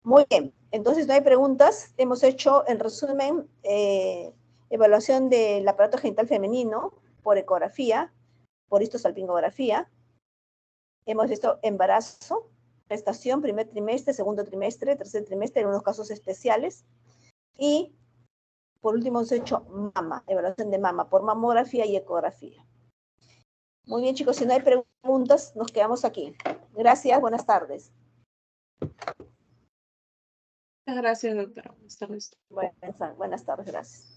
Muy bien, entonces no hay preguntas. Hemos hecho, en resumen, evaluación del aparato genital femenino por ecografía, por histosalpingografía. Hemos visto embarazo, gestación, primer trimestre, segundo trimestre, tercer trimestre, en unos casos especiales. Y por último hemos hecho mama, evaluación de mama por mamografía y ecografía. Muy bien, chicos, si no hay preguntas, nos quedamos aquí. Gracias, buenas tardes. Muchas gracias, doctora. Buenas tardes. Buenas tardes, gracias.